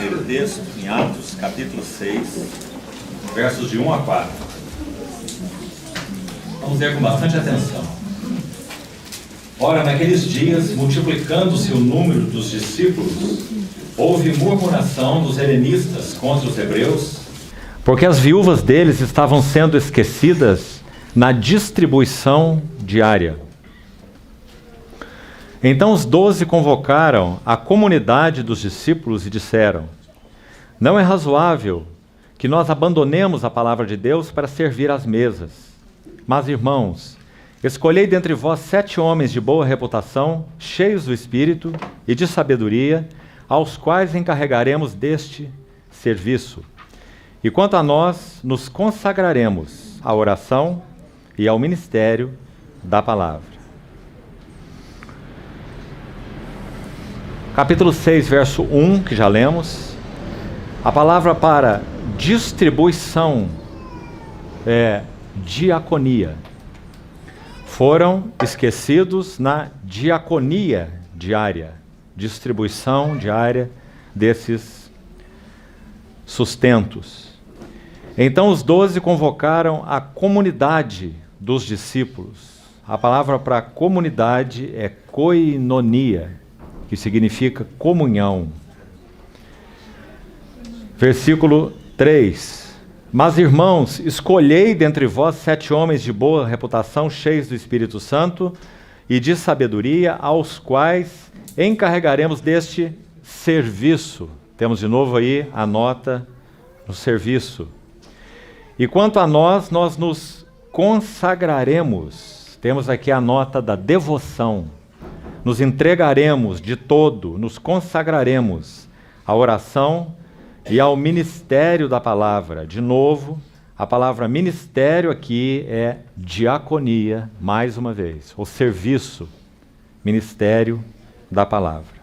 primeiro texto, em Atos, capítulo 6, versos de 1 a 4. Vamos ler com bastante atenção. Ora, naqueles dias, multiplicando-se o número dos discípulos, houve murmuração dos helenistas contra os hebreus, porque as viúvas deles estavam sendo esquecidas na distribuição diária. Então os 12 convocaram a comunidade dos discípulos e disseram: não é razoável que nós abandonemos a palavra de Deus para servir às mesas. Mas, irmãos, escolhei dentre vós 7 homens de boa reputação, cheios do Espírito e de sabedoria, aos quais encarregaremos deste serviço. E quanto a nós, nos consagraremos à oração e ao ministério da palavra. Capítulo 6, verso 1, que já lemos. A palavra para distribuição é diaconia. Foram esquecidos na diaconia diária, distribuição diária desses sustentos. Então os 12 convocaram a comunidade dos discípulos. A palavra para comunidade é koinonia, que significa comunhão. Versículo 3. Mas, irmãos, escolhei dentre vós 7 homens de boa reputação, cheios do Espírito Santo e de sabedoria, aos quais encarregaremos deste serviço. Temos de novo aí a nota no serviço. E quanto a nós, nós nos consagraremos. Temos aqui a nota da devoção. Nos entregaremos de todo, nos consagraremos à oração e ao ministério da palavra. De novo, a palavra ministério aqui é diaconia, mais uma vez, o serviço, ministério da palavra.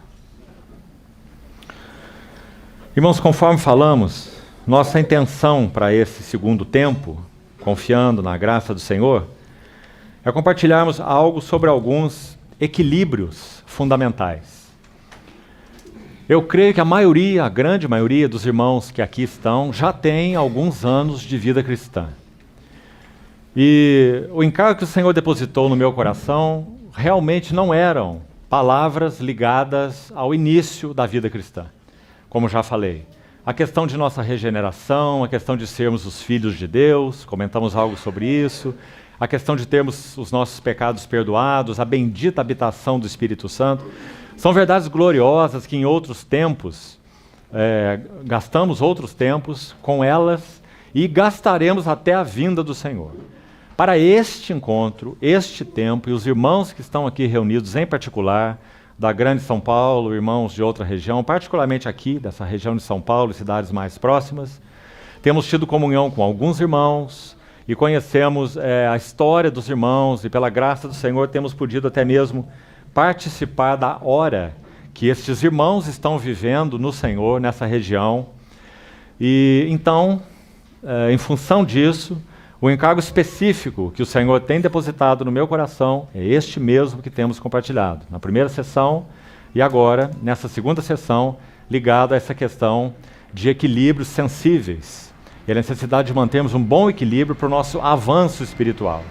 Irmãos, conforme falamos, nossa intenção para esse segundo tempo, confiando na graça do Senhor, é compartilharmos algo sobre alguns equilíbrios fundamentais. Eu creio que a grande maioria dos irmãos que aqui estão já tem alguns anos de vida cristã. E o encargo que o Senhor depositou no meu coração realmente não eram palavras ligadas ao início da vida cristã, como já falei. A questão de nossa regeneração, a questão de sermos os filhos de Deus, comentamos algo sobre isso, a questão de termos os nossos pecados perdoados, a bendita habitação do Espírito Santo, são verdades gloriosas que em outros tempos, gastamos outros tempos com elas e gastaremos até a vinda do Senhor. Para este encontro, este tempo, e os irmãos que estão aqui reunidos em particular, da Grande São Paulo, irmãos de outra região, particularmente aqui, dessa região de São Paulo e cidades mais próximas, temos tido comunhão com alguns irmãos, e conhecemos a história dos irmãos, e pela graça do Senhor temos podido até mesmo participar da hora que estes irmãos estão vivendo no Senhor, nessa região. E então, em função disso, o encargo específico que o Senhor tem depositado no meu coração é este mesmo que temos compartilhado, na primeira sessão e agora, nessa segunda sessão, ligado a essa questão de equilíbrios sensíveis. E a necessidade de mantermos um bom equilíbrio para o nosso avanço espiritual.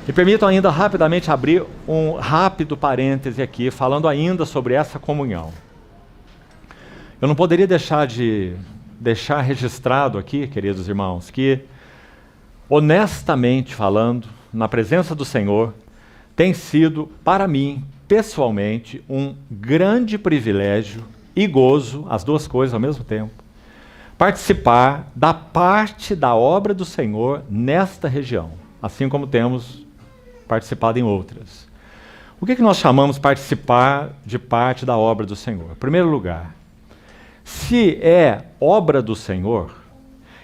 Me permitam ainda rapidamente abrir um rápido parêntese aqui, falando ainda sobre essa comunhão. Eu não poderia deixar registrado aqui, queridos irmãos, que, honestamente falando, na presença do Senhor, tem sido, para mim, pessoalmente, um grande privilégio e gozo, as duas coisas ao mesmo tempo, participar da parte da obra do Senhor nesta região, assim como temos participado em outras. O que nós chamamos de participar de parte da obra do Senhor? Em primeiro lugar, se é obra do Senhor,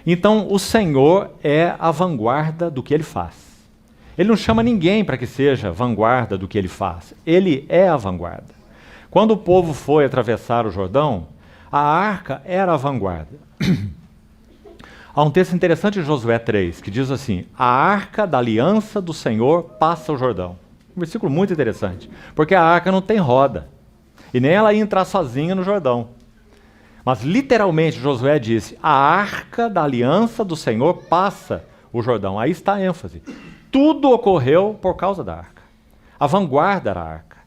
então o Senhor é a vanguarda do que Ele faz. Ele não chama ninguém para que seja vanguarda do que Ele faz. Ele é a vanguarda. Quando o povo foi atravessar o Jordão, a arca era a vanguarda. Há um texto interessante em Josué 3, que diz assim: a arca da aliança do Senhor passa o Jordão. Um versículo muito interessante, porque a arca não tem roda, e nem ela ia entrar sozinha no Jordão. Mas literalmente Josué disse, a arca da aliança do Senhor passa o Jordão. Aí está a ênfase. Tudo ocorreu por causa da arca. A vanguarda era a arca.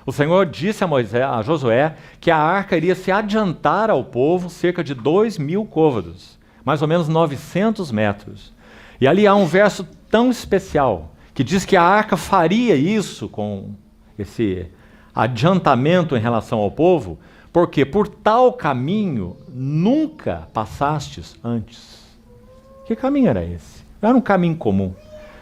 O Senhor disse a Josué que a arca iria se adiantar ao povo cerca de 2.000 côvados, mais ou menos 900 metros. E ali há um verso tão especial, que diz que a arca faria isso com esse adiantamento em relação ao povo, porque por tal caminho nunca passastes antes. Que caminho era esse? Não era um caminho comum.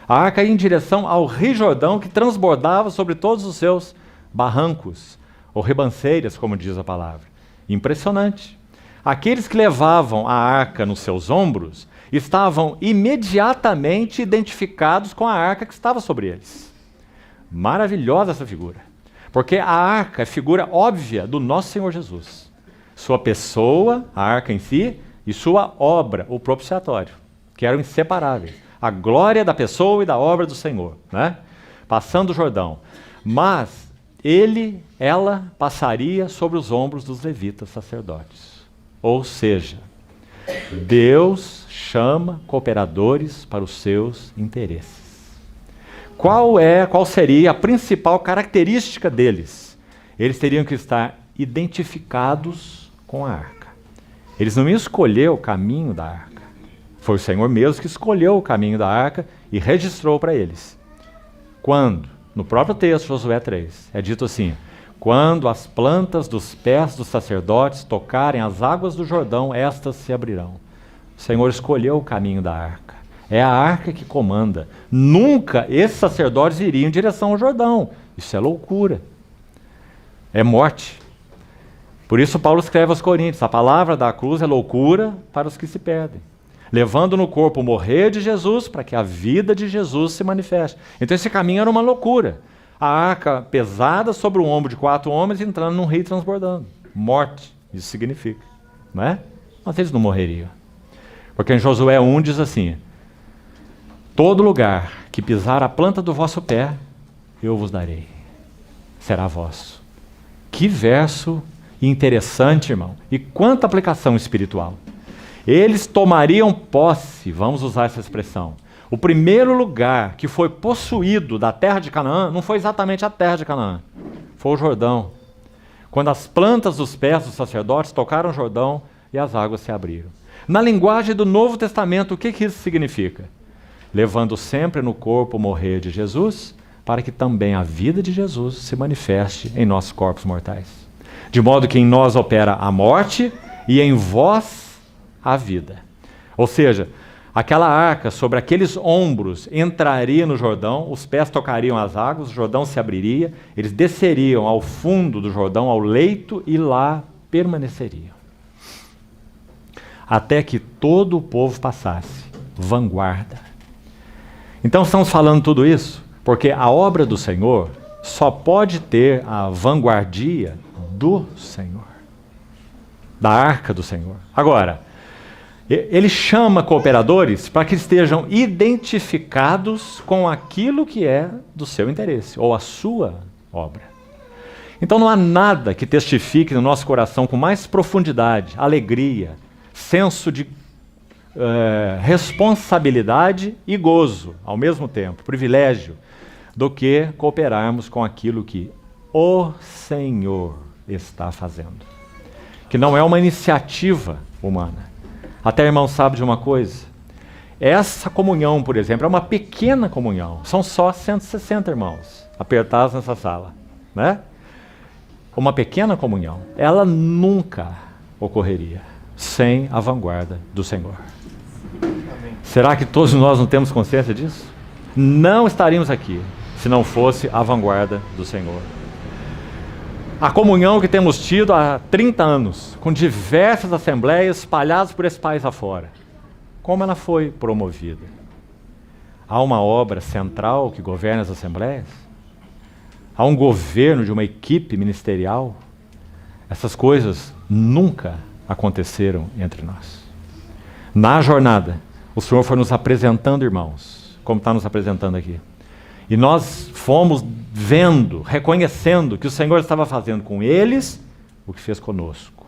A arca ia em direção ao Rio Jordão, que transbordava sobre todos os seus barrancos, ou ribanceiras, como diz a palavra. Impressionante. Aqueles que levavam a arca nos seus ombros estavam imediatamente identificados com a arca que estava sobre eles. Maravilhosa essa figura. Porque a arca é figura óbvia do nosso Senhor Jesus. Sua pessoa, a arca em si, e sua obra, o propiciatório, que eram inseparáveis. A glória da pessoa e da obra do Senhor, né? Passando o Jordão. Mas ela passaria sobre os ombros dos levitas sacerdotes. Ou seja, Deus chama cooperadores para os seus interesses. Qual seria a principal característica deles? Eles teriam que estar identificados com a arca. Eles não iam escolher o caminho da arca. Foi o Senhor mesmo que escolheu o caminho da arca e registrou para eles. Quando? No próprio texto, Josué 3, é dito assim, quando as plantas dos pés dos sacerdotes tocarem as águas do Jordão, estas se abrirão. O Senhor escolheu o caminho da arca. É a arca que comanda. Nunca esses sacerdotes iriam em direção ao Jordão. Isso é loucura. É morte. Por isso Paulo escreve aos Coríntios, a palavra da cruz é loucura para os que se perdem. Levando no corpo o morrer de Jesus, para que a vida de Jesus se manifeste. Então esse caminho era uma loucura. A arca pesada sobre o ombro de 4 homens, entrando num rio transbordando. Morte, isso significa. Não é? Mas eles não morreriam. Porque em Josué 1 diz assim, todo lugar que pisar a planta do vosso pé, eu vos darei. Será vosso. Que verso interessante, irmão. E quanta aplicação espiritual. Eles tomariam posse, vamos usar essa expressão. O primeiro lugar que foi possuído da terra de Canaã não foi exatamente a terra de Canaã, foi o Jordão. Quando as plantas dos pés dos sacerdotes tocaram o Jordão e as águas se abriram. Na linguagem do Novo Testamento, o que isso significa? Levando sempre no corpo o morrer de Jesus, para que também a vida de Jesus se manifeste em nossos corpos mortais. De modo que em nós opera a morte e em vós a vida. Ou seja, aquela arca sobre aqueles ombros entraria no Jordão, os pés tocariam as águas, o Jordão se abriria, eles desceriam ao fundo do Jordão, ao leito, e lá permaneceriam. Até que todo o povo passasse. Vanguarda. Então estamos falando tudo isso porque a obra do Senhor só pode ter a vanguardia do Senhor, da arca do Senhor. Agora, ele chama cooperadores para que estejam identificados com aquilo que é do seu interesse, ou a sua obra. Então não há nada que testifique no nosso coração com mais profundidade, alegria, senso de responsabilidade e gozo, ao mesmo tempo, privilégio, do que cooperarmos com aquilo que o Senhor está fazendo. Que não é uma iniciativa humana. Até, irmão, sabe de uma coisa? Essa comunhão, por exemplo, é uma pequena comunhão. São só 160 irmãos apertados nessa sala, né? Uma pequena comunhão. Ela nunca ocorreria sem a vanguarda do Senhor. Amém. Será que todos nós não temos consciência disso? Não estaríamos aqui se não fosse a vanguarda do Senhor. A comunhão que temos tido há 30 anos, com diversas assembleias espalhadas por esse país afora, como ela foi promovida? Há uma obra central que governa as assembleias? Há um governo de uma equipe ministerial? Essas coisas nunca aconteceram entre nós. Na jornada, o Senhor foi nos apresentando, irmãos, como está nos apresentando aqui. E nós fomos vendo, reconhecendo que o Senhor estava fazendo com eles o que fez conosco.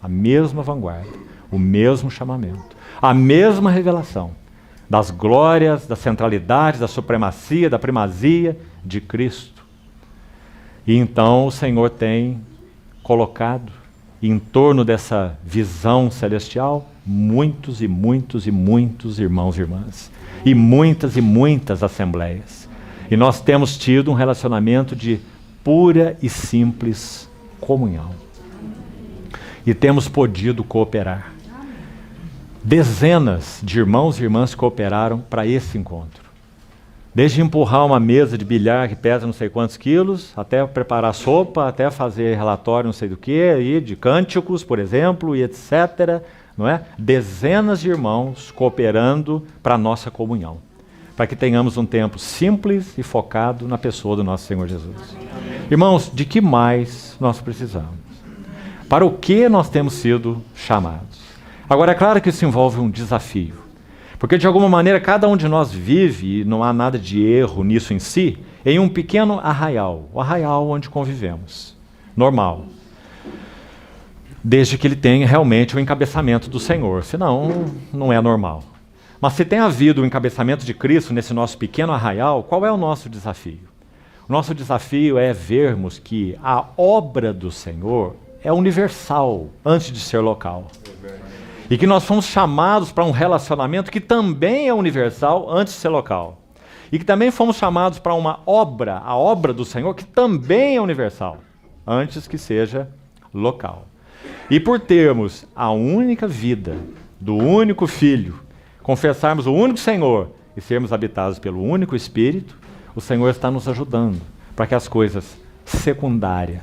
a mesma vanguarda, o mesmo chamamento, a mesma revelação das glórias, da centralidade, da supremacia, da primazia de Cristo. E então o Senhor tem colocado em torno dessa visão celestial muitos e muitos e muitos irmãos e irmãs, e muitas assembleias. E nós temos tido um relacionamento de pura e simples comunhão. E temos podido cooperar. Dezenas de irmãos e irmãs cooperaram para esse encontro. Desde empurrar uma mesa de bilhar que pesa não sei quantos quilos, até preparar sopa, até fazer relatório não sei do que, de cânticos, por exemplo, e etc. Não é? Dezenas de irmãos cooperando para a nossa comunhão, para que tenhamos um tempo simples e focado na pessoa do nosso Senhor Jesus. Amém. Irmãos, de que mais nós precisamos? Para o que nós temos sido chamados? Agora, é claro que isso envolve um desafio, porque de alguma maneira cada um de nós vive, e não há nada de erro nisso em si, em um pequeno arraial, o arraial onde convivemos, normal. Desde que ele tenha realmente o encabeçamento do Senhor, senão não é normal. Mas se tem havido o encabeçamento de Cristo nesse nosso pequeno arraial, qual é o nosso desafio? O nosso desafio é vermos que a obra do Senhor é universal antes de ser local. E que nós fomos chamados para um relacionamento que também é universal antes de ser local. E que também fomos chamados para uma obra, a obra do Senhor, que também é universal antes que seja local. E por termos a única vida do único Filho, confessarmos o único Senhor e sermos habitados pelo único Espírito, o Senhor está nos ajudando para que as coisas secundárias,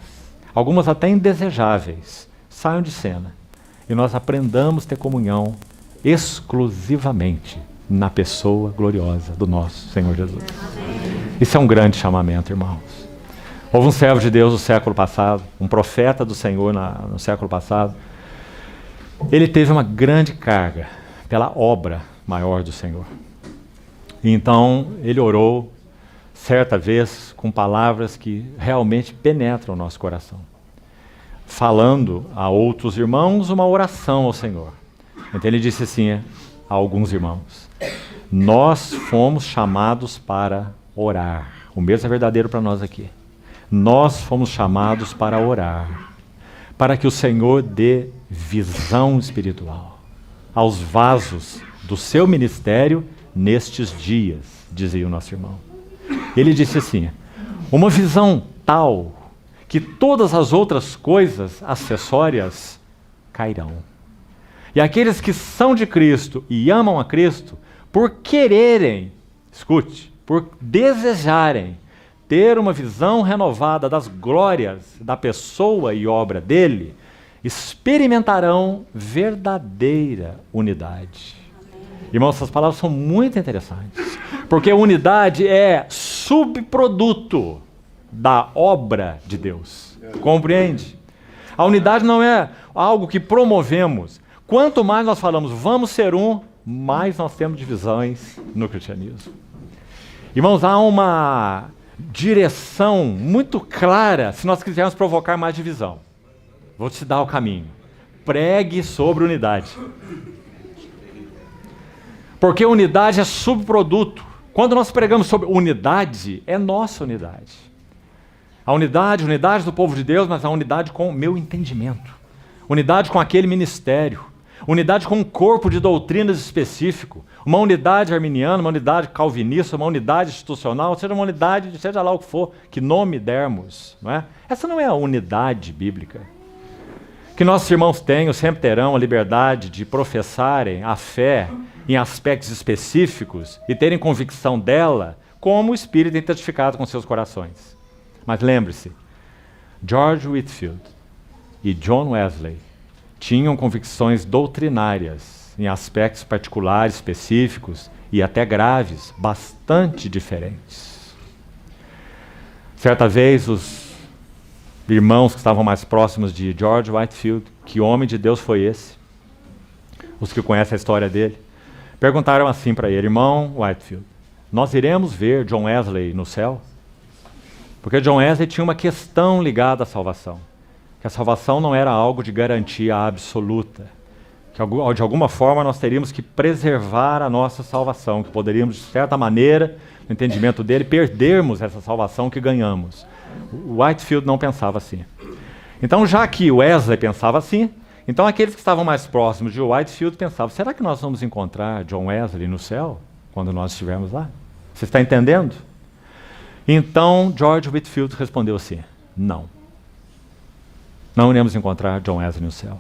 algumas até indesejáveis, saiam de cena e nós aprendamos a ter comunhão exclusivamente na pessoa gloriosa do nosso Senhor Jesus. Isso é um grande chamamento, irmãos. Houve um servo de Deus no século passado, um profeta do Senhor no século passado. Ele teve uma grande carga pela obra maior do Senhor. E então ele orou certa vez com palavras que realmente penetram o nosso coração, falando a outros irmãos uma oração ao Senhor. Então ele disse assim a alguns irmãos: nós fomos chamados para orar. O mesmo é verdadeiro para nós aqui. Nós fomos chamados para orar, para que o Senhor dê visão espiritual aos vasos do seu ministério nestes dias, dizia o nosso irmão. Ele disse assim: uma visão tal que todas as outras coisas acessórias cairão. E aqueles que são de Cristo e amam a Cristo, por quererem, escute, por desejarem ter uma visão renovada das glórias da pessoa e obra dele, experimentarão verdadeira unidade. Irmãos, essas palavras são muito interessantes, porque a unidade é subproduto da obra de Deus. Compreende? A unidade não é algo que promovemos. Quanto mais nós falamos vamos ser um, mais nós temos divisões no cristianismo. Irmãos, há uma direção muito clara se nós quisermos provocar mais divisão. Vou te dar o caminho. Pregue sobre unidade. Porque unidade é subproduto. Quando nós pregamos sobre unidade, é nossa unidade. A unidade do povo de Deus, mas a unidade com o meu entendimento. Unidade com aquele ministério. Unidade com um corpo de doutrinas específico. Uma unidade arminiana, uma unidade calvinista, uma unidade institucional, seja uma unidade, seja lá o que for, que nome dermos. Não é? Essa não é a unidade bíblica. Que nossos irmãos tenham, sempre terão a liberdade de professarem a fé em aspectos específicos e terem convicção dela, como o Espírito tem testificado com seus corações. Mas lembre-se, George Whitefield e John Wesley tinham convicções doutrinárias em aspectos particulares, específicos e até graves, bastante diferentes. Certa vez, os irmãos que estavam mais próximos de George Whitefield, que homem de Deus foi esse? Os que conhecem a história dele, perguntaram assim para ele: irmão Whitefield, nós iremos ver John Wesley no céu? Porque John Wesley tinha uma questão ligada à salvação. que a salvação não era algo de garantia absoluta, que de alguma forma nós teríamos que preservar a nossa salvação, que poderíamos, de certa maneira, no entendimento dele, perdermos essa salvação que ganhamos. O Whitefield não pensava assim. Então, já que Wesley pensava assim, então aqueles que estavam mais próximos de Whitefield pensavam, será que nós vamos encontrar John Wesley no céu, quando nós estivermos lá? Você está entendendo? Então, George Whitefield respondeu assim, não iremos encontrar John Wesley no céu,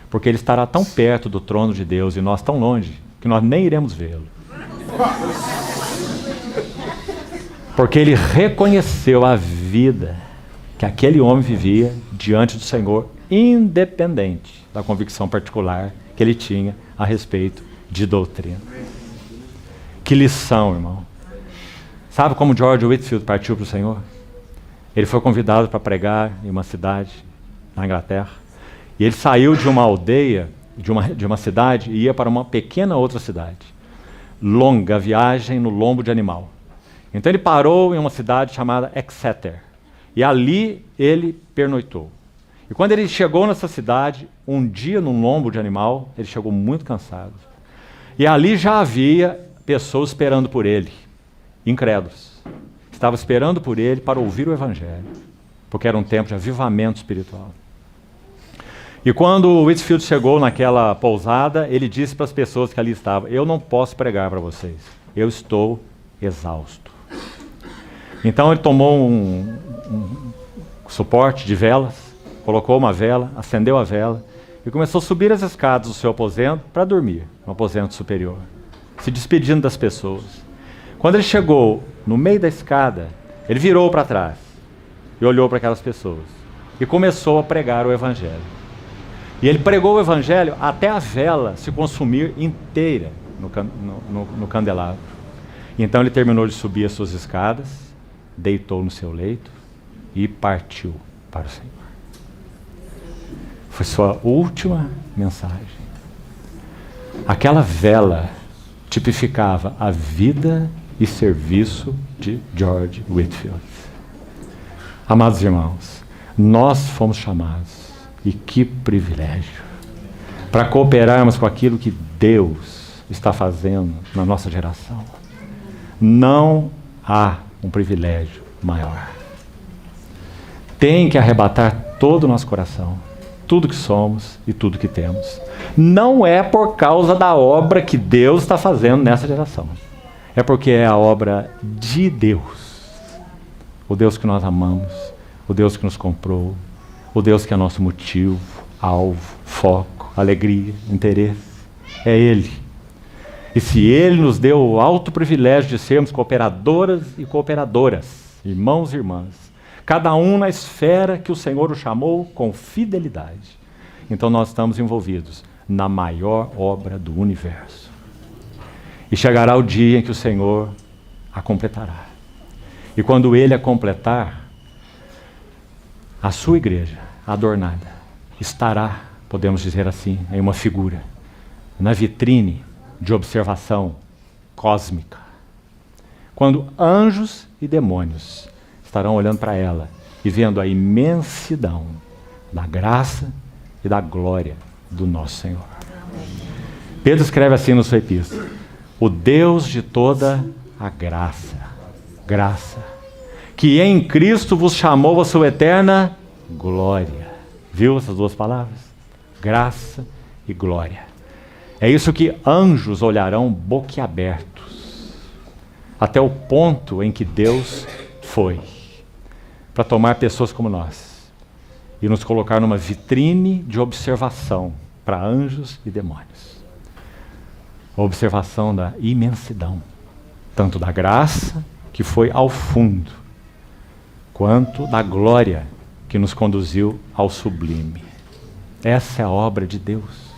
porque ele estará tão perto do trono de Deus e nós tão longe, que nós nem iremos vê-lo. Porque ele reconheceu a vida que aquele homem vivia diante do Senhor, independente da convicção particular que ele tinha a respeito de doutrina. Que lição, irmão. Sabe como George Whitefield partiu para o Senhor? Ele foi convidado para pregar em uma cidade na Inglaterra. E ele saiu de uma aldeia, de uma cidade, e ia para uma pequena outra cidade. Longa viagem no lombo de animal. Então ele parou em uma cidade chamada Exeter. E ali ele pernoitou. E quando ele chegou nessa cidade, um dia num lombo de animal, ele chegou muito cansado. E ali já havia pessoas esperando por ele, incrédulos. Estavam esperando por ele para ouvir o Evangelho, porque era um tempo de avivamento espiritual. E quando o Whitefield chegou naquela pousada, ele disse para as pessoas que ali estavam, eu não posso pregar para vocês, eu estou exausto. Então ele tomou um suporte de velas, colocou uma vela, acendeu a vela e começou a subir as escadas do seu aposento para dormir, no aposento superior, se despedindo das pessoas. Quando ele chegou no meio da escada, ele virou para trás e olhou para aquelas pessoas e começou a pregar o Evangelho. E ele pregou o Evangelho até a vela se consumir inteira no candelabro. E então ele terminou de subir as suas escadas, deitou no seu leito e partiu para o Senhor. Foi sua última mensagem. Aquela vela tipificava a vida e serviço de George Whitefield. Amados irmãos, nós fomos chamados, e que privilégio, para cooperarmos com aquilo que Deus está fazendo na nossa geração. Não há um privilégio maior. Tem que arrebatar todo o nosso coração, tudo que somos e tudo que temos. Não é por causa da obra que Deus está fazendo nessa geração. É porque é a obra de Deus. O Deus que nós amamos, o Deus que nos comprou, o Deus que é nosso motivo, alvo, foco, alegria, interesse. É Ele. E se Ele nos deu o alto privilégio de sermos cooperadoras e cooperadoras, irmãos e irmãs, cada um na esfera que o Senhor o chamou com fidelidade, então nós estamos envolvidos na maior obra do universo. E chegará o dia em que o Senhor a completará. E quando Ele a completar, a sua igreja, adornada, estará, podemos dizer assim, em uma figura, na vitrine de observação cósmica. Quando anjos e demônios estarão olhando para ela e vendo a imensidão da graça e da glória do nosso Senhor. Pedro escreve assim na sua epístola: o Deus de toda a graça, que em Cristo vos chamou a sua eterna glória. Viu essas duas palavras? Graça e glória. É isso que anjos olharão boquiabertos, até o ponto em que Deus foi, para tomar pessoas como nós e nos colocar numa vitrine de observação para anjos e demônios. A observação da imensidão, tanto da graça que foi ao fundo, quanto da glória que nos conduziu ao sublime. Essa é a obra de Deus.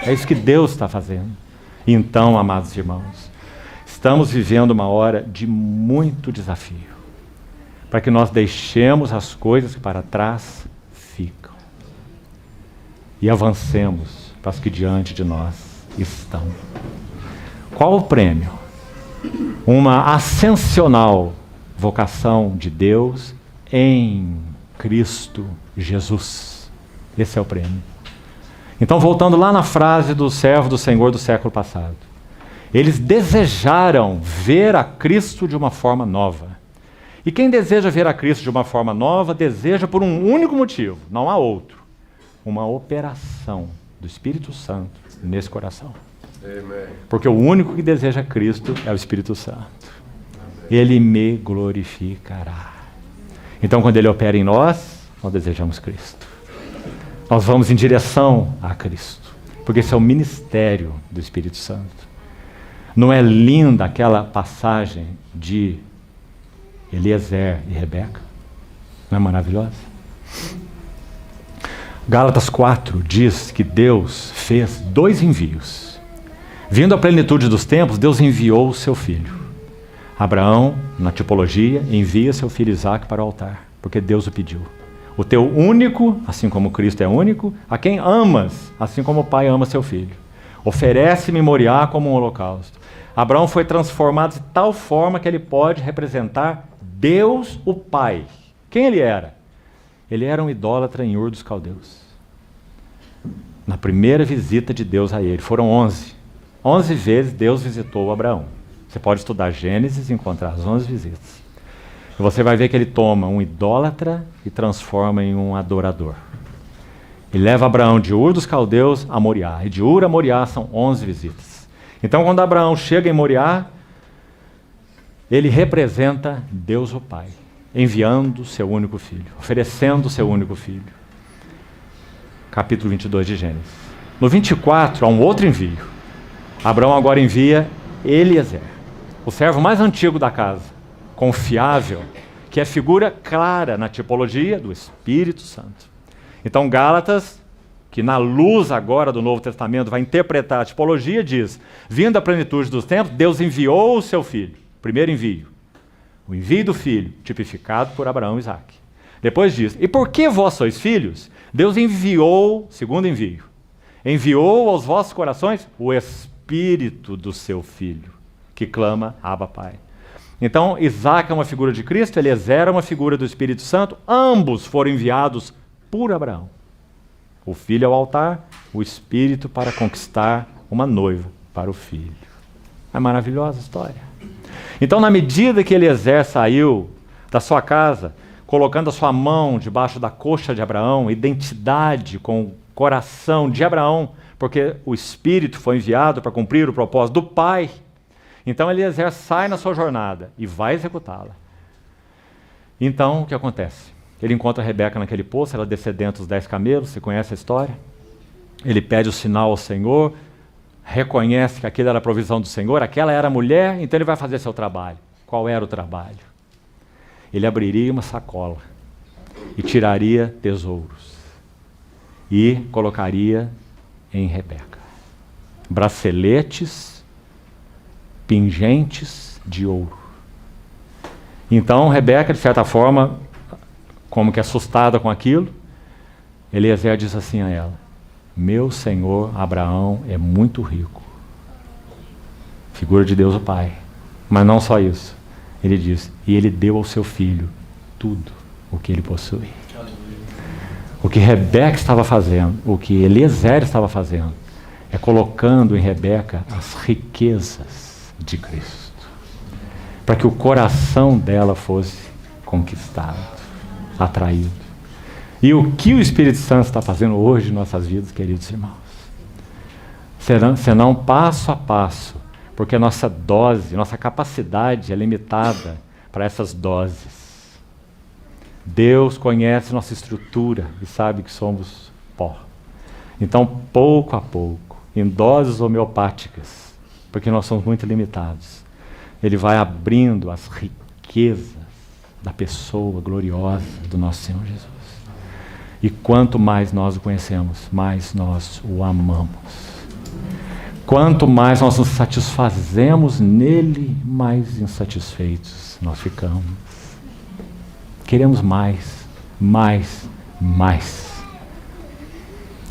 É isso que Deus está fazendo. Então, amados irmãos, estamos vivendo uma hora de muito desafio, para que nós deixemos as coisas que para trás ficam e avancemos para as que diante de nós estão. Qual o prêmio? Uma ascensional vocação de Deus em Cristo Jesus. Esse é o prêmio. Então, voltando lá na frase do servo do Senhor do século passado. Eles desejaram ver a Cristo de uma forma nova. E quem deseja ver a Cristo de uma forma nova, deseja por um único motivo, não há outro. Uma operação do Espírito Santo nesse coração. Amém. Porque o único que deseja Cristo é o Espírito Santo. Ele me glorificará. Então, quando Ele opera em nós, nós desejamos Cristo. Nós vamos em direção a Cristo. Porque esse é o ministério do Espírito Santo. Não é linda aquela passagem de Eliezer e Rebeca? Não é maravilhosa? Gálatas 4 diz que Deus fez 2 envios. Vindo à plenitude dos tempos, Deus enviou o seu filho. Abraão, na tipologia, envia seu filho Isaque para o altar, porque Deus o pediu. O teu único, assim como Cristo é único, a quem amas, assim como o Pai ama seu filho. Oferece-me Moriá como um holocausto. Abraão foi transformado de tal forma que ele pode representar Deus o Pai. Quem ele era? Ele era um idólatra em Ur dos Caldeus. Na primeira visita de Deus a ele, foram 11. 11 vezes Deus visitou Abraão. Você pode estudar Gênesis e encontrar as 11 visitas. E você vai ver que ele toma um idólatra e transforma em um adorador. E leva Abraão de Ur dos Caldeus a Moriá. E de Ur a Moriá são 11 visitas. Então, quando Abraão chega em Moriá, ele representa Deus o Pai, enviando seu único filho, oferecendo seu único filho. Capítulo 22 de Gênesis. No 24, há um outro envio. Abraão agora envia Eliezer, o servo mais antigo da casa, confiável, que é figura clara na tipologia do Espírito Santo. Então, Gálatas, que na luz agora do Novo Testamento vai interpretar a tipologia, diz: vindo à plenitude dos tempos, Deus enviou o seu filho. Primeiro envio. O envio do filho, tipificado por Abraão e Isaque. Depois diz: e por que vós sois filhos? Deus enviou, segundo envio, enviou aos vossos corações o Espírito do seu filho, que clama: Abba, Pai. Então, Isaque é uma figura de Cristo, Eliezer é uma figura do Espírito Santo, ambos foram enviados por Abraão. O filho ao altar, o Espírito para conquistar uma noiva para o filho. É maravilhosa a história. Então, na medida que Eliezer saiu da sua casa, colocando a sua mão debaixo da coxa de Abraão, identidade com o coração de Abraão, porque o Espírito foi enviado para cumprir o propósito do Pai. Então, Eliezer sai na sua jornada e vai executá-la. Então, o que acontece? Ele encontra a Rebeca naquele poço, ela descedenta os 10 camelos, você conhece a história? Ele pede o sinal ao Senhor, reconhece que aquilo era a provisão do Senhor, aquela era a mulher, então ele vai fazer seu trabalho. Qual era o trabalho? Ele abriria uma sacola e tiraria tesouros e colocaria em Rebeca braceletes, pingentes de ouro. Então Rebeca, de certa forma, como que assustada com aquilo, Eliezer diz assim a ela: meu senhor Abraão é muito rico. Figura de Deus o Pai. Mas não só isso. Ele diz: e ele deu ao seu filho tudo o que ele possui. O que Rebeca estava fazendo, o que Eliezer estava fazendo, é colocando em Rebeca as riquezas de Cristo, para que o coração dela fosse conquistado, atraído. E o que o Espírito Santo está fazendo hoje em nossas vidas, queridos irmãos? Senão passo a passo, porque a nossa dose, nossa capacidade é limitada para essas doses. Deus conhece nossa estrutura e sabe que somos pó. Então, pouco a pouco, em doses homeopáticas, porque nós somos muito limitados, Ele vai abrindo as riquezas da pessoa gloriosa do nosso Senhor Jesus. E quanto mais nós o conhecemos, mais nós o amamos. Quanto mais nós nos satisfazemos nele, mais insatisfeitos nós ficamos. Queremos mais, mais, mais.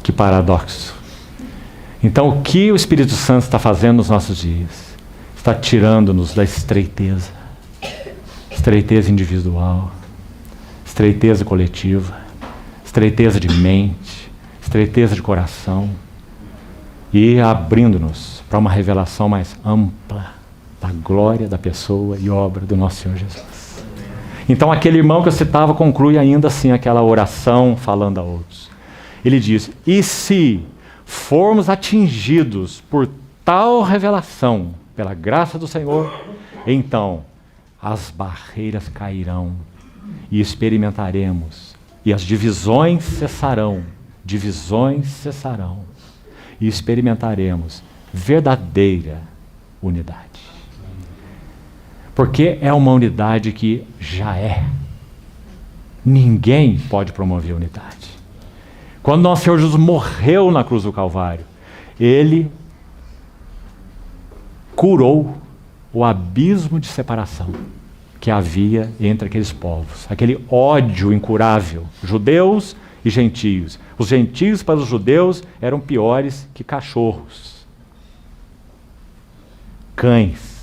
Que paradoxo. Então, o que o Espírito Santo está fazendo nos nossos dias? Está tirando-nos da estreiteza. Estreiteza individual, estreiteza coletiva, estreiteza de mente, estreiteza de coração e abrindo-nos para uma revelação mais ampla da glória da pessoa e obra do nosso Senhor Jesus. Então aquele irmão que eu citava conclui ainda assim aquela oração falando a outros. Ele diz: e se formos atingidos por tal revelação, pela graça do Senhor, então as barreiras cairão e experimentaremos, e as divisões cessarão, e experimentaremos verdadeira unidade. Porque é uma unidade que já é. Ninguém pode promover unidade. Quando nosso Senhor Jesus morreu na cruz do Calvário, Ele curou o abismo de separação que havia entre aqueles povos, aquele ódio incurável, judeus e gentios. Os gentios para os judeus eram piores que cachorros, cães.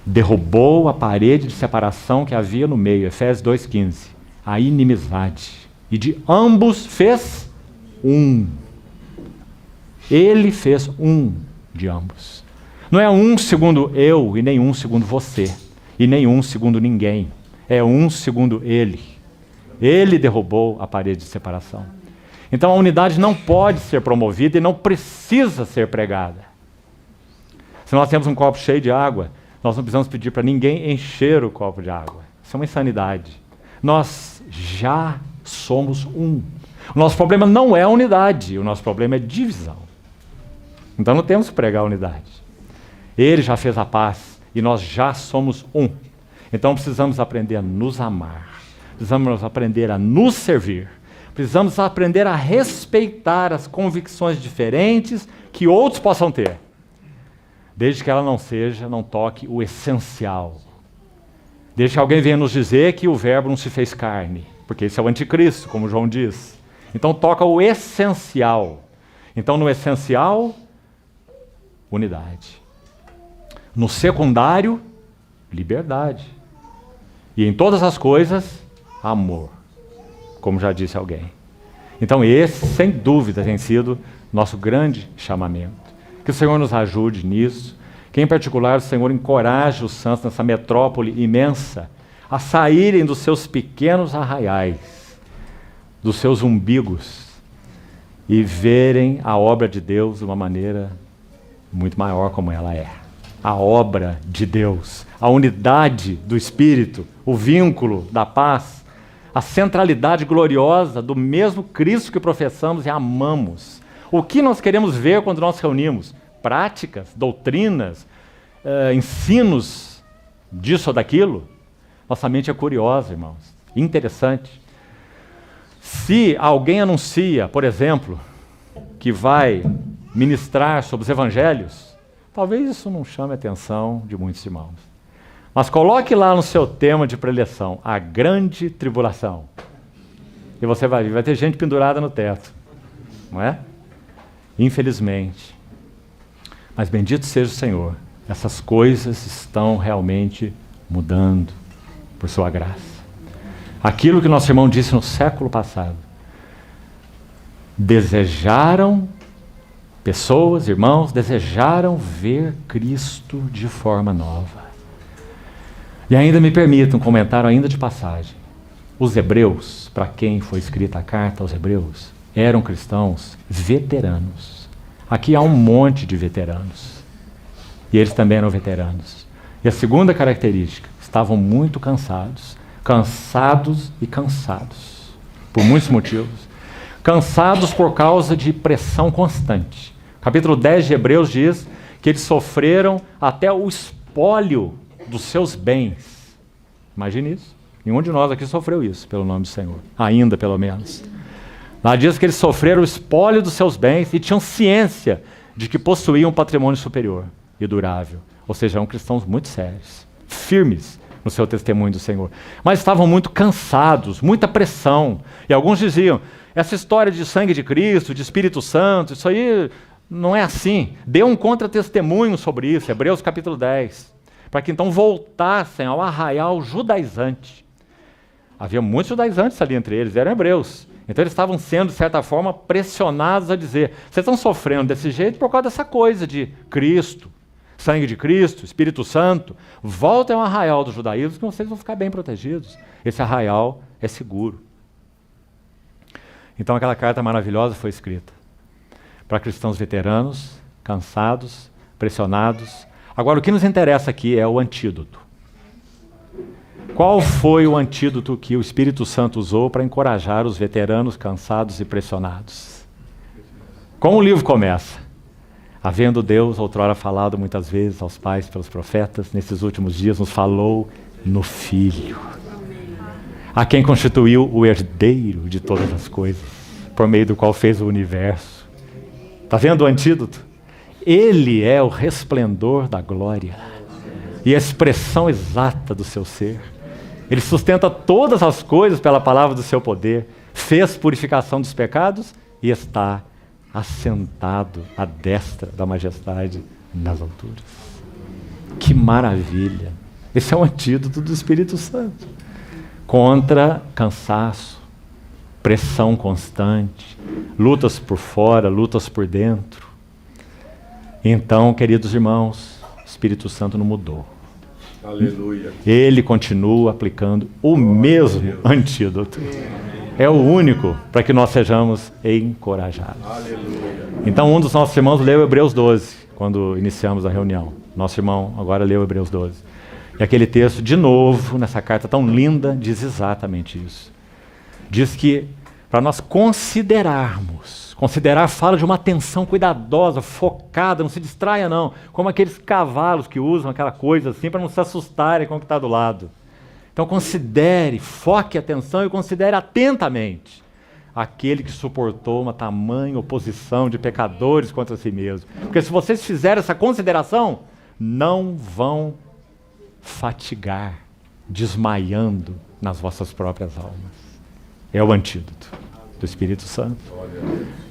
Derrubou a parede de separação que havia no meio, Efésios 2,15, a inimizade, e de ambos fez um. Ele fez um de ambos. Não é um segundo eu e nem um segundo você, e nem um segundo ninguém. É um segundo Ele. Ele derrubou a parede de separação. Então a unidade não pode ser promovida e não precisa ser pregada. Se nós temos um copo cheio de água, nós não precisamos pedir para ninguém encher o copo de água. Isso é uma insanidade. Nós já somos um. O nosso problema não é a unidade, o nosso problema é divisão. Então não temos que pregar a unidade. Ele já fez a paz e nós já somos um. Então precisamos aprender a nos amar, precisamos aprender a nos servir, precisamos aprender a respeitar as convicções diferentes que outros possam ter, desde que ela não toque o essencial. Desde que alguém venha nos dizer que o verbo não se fez carne, porque esse é o anticristo, como João diz. Então toca o essencial. Então no essencial, unidade. No secundário, liberdade. E em todas as coisas, amor, como já disse alguém. Então esse, sem dúvida, tem sido nosso grande chamamento. Que o Senhor nos ajude nisso, que em particular o Senhor encoraje os santos nessa metrópole imensa a saírem dos seus pequenos arraiais, dos seus umbigos, e verem a obra de Deus de uma maneira muito maior como ela é. A obra de Deus, a unidade do Espírito, o vínculo da paz, a centralidade gloriosa do mesmo Cristo que professamos e amamos. O que nós queremos ver quando nós reunimos? Práticas, doutrinas, ensinos disso ou daquilo? Nossa mente é curiosa, irmãos, interessante. Se alguém anuncia, por exemplo, que vai ministrar sobre os evangelhos, talvez isso não chame a atenção de muitos irmãos. Mas coloque lá no seu tema de preleção, a grande tribulação. E você vai ver, vai ter gente pendurada no teto, não é? Infelizmente. Mas bendito seja o Senhor, essas coisas estão realmente mudando por sua graça. Aquilo que nosso irmão disse no século passado. Pessoas, irmãos, desejaram ver Cristo de forma nova. E ainda me permita um comentário ainda de passagem. Os hebreus, para quem foi escrita a carta aos hebreus, eram cristãos veteranos. Aqui há um monte de veteranos. E eles também eram veteranos. E a segunda característica, estavam muito cansados. Cansados, por muitos motivos. Cansados por causa de pressão constante. Capítulo 10 de Hebreus diz que eles sofreram até o espólio dos seus bens. Imagine isso. Nenhum de nós aqui sofreu isso, pelo nome do Senhor. Ainda, pelo menos. Lá diz que eles sofreram o espólio dos seus bens e tinham ciência de que possuíam um patrimônio superior e durável. Ou seja, eram cristãos muito sérios, firmes no seu testemunho do Senhor. Mas estavam muito cansados, muita pressão. E alguns diziam, essa história de sangue de Cristo, de Espírito Santo, isso aí não é assim. Dê um contra-testemunho sobre isso, Hebreus capítulo 10. Para que então voltassem ao arraial judaizante. Havia muitos judaizantes ali entre eles, eram hebreus. Então eles estavam sendo, de certa forma, pressionados a dizer: vocês estão sofrendo desse jeito por causa dessa coisa de Cristo, sangue de Cristo, Espírito Santo. Voltem ao arraial do judaísmo que vocês vão ficar bem protegidos. Esse arraial é seguro. Então aquela carta maravilhosa foi escrita para cristãos veteranos, cansados, pressionados. Agora o que nos interessa aqui é o antídoto. Qual foi o antídoto que o Espírito Santo usou para encorajar os veteranos cansados e pressionados? Como o livro começa? Havendo Deus, outrora falado muitas vezes aos pais pelos profetas, nesses últimos dias nos falou no Filho, a quem constituiu o herdeiro de todas as coisas, por meio do qual fez o universo. Está vendo o antídoto? Ele é o resplendor da glória e a expressão exata do seu ser. Ele sustenta todas as coisas pela palavra do seu poder, fez purificação dos pecados e está assentado à destra da majestade nas alturas. Que maravilha! Esse é o antídoto do Espírito Santo contra cansaço, pressão constante, lutas por fora, lutas por dentro. Então, queridos irmãos, o Espírito Santo não mudou. Aleluia. Ele continua aplicando o mesmo antídoto. É o único para que nós sejamos encorajados. Aleluia. Então, um dos nossos irmãos leu Hebreus 12, quando iniciamos a reunião. Nosso irmão agora leu Hebreus 12. E aquele texto, de novo, nessa carta tão linda, diz exatamente isso. Diz que para nós considerar fala de uma atenção cuidadosa, focada, não se distraia não, como aqueles cavalos que usam aquela coisa assim para não se assustarem com o que está do lado. Então considere, foque a atenção e considere atentamente aquele que suportou uma tamanha oposição de pecadores contra si mesmo. Porque se vocês fizerem essa consideração, não vão fatigar, desmaiando nas vossas próprias almas. É o antídoto do Espírito Santo.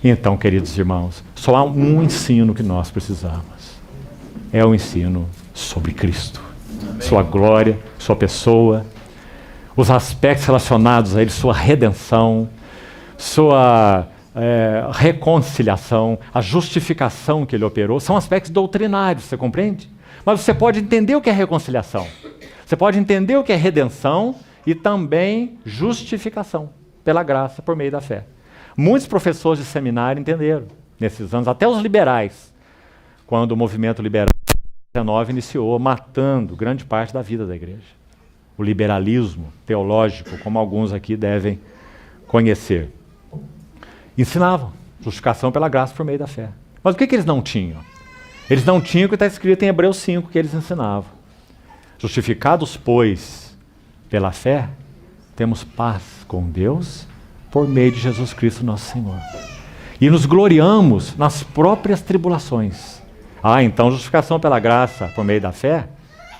Então, queridos irmãos, só há um ensino que nós precisamos. É o ensino sobre Cristo. Amém. Sua glória, sua pessoa, os aspectos relacionados a Ele, sua redenção, sua reconciliação, a justificação que Ele operou, são aspectos doutrinários, você compreende? Mas você pode entender o que é reconciliação. Você pode entender o que é redenção e também justificação pela graça, por meio da fé. Muitos professores de seminário entenderam nesses anos, até os liberais, quando o movimento liberal em 19 iniciou, matando grande parte da vida da igreja. O liberalismo teológico, como alguns aqui devem conhecer. Ensinavam justificação pela graça por meio da fé. Mas o que eles não tinham? Eles não tinham o que está escrito em Hebreus 5, que eles ensinavam. Justificados, pois, pela fé, temos paz com Deus por meio de Jesus Cristo nosso Senhor. E nos gloriamos nas próprias tribulações. Então justificação pela graça por meio da fé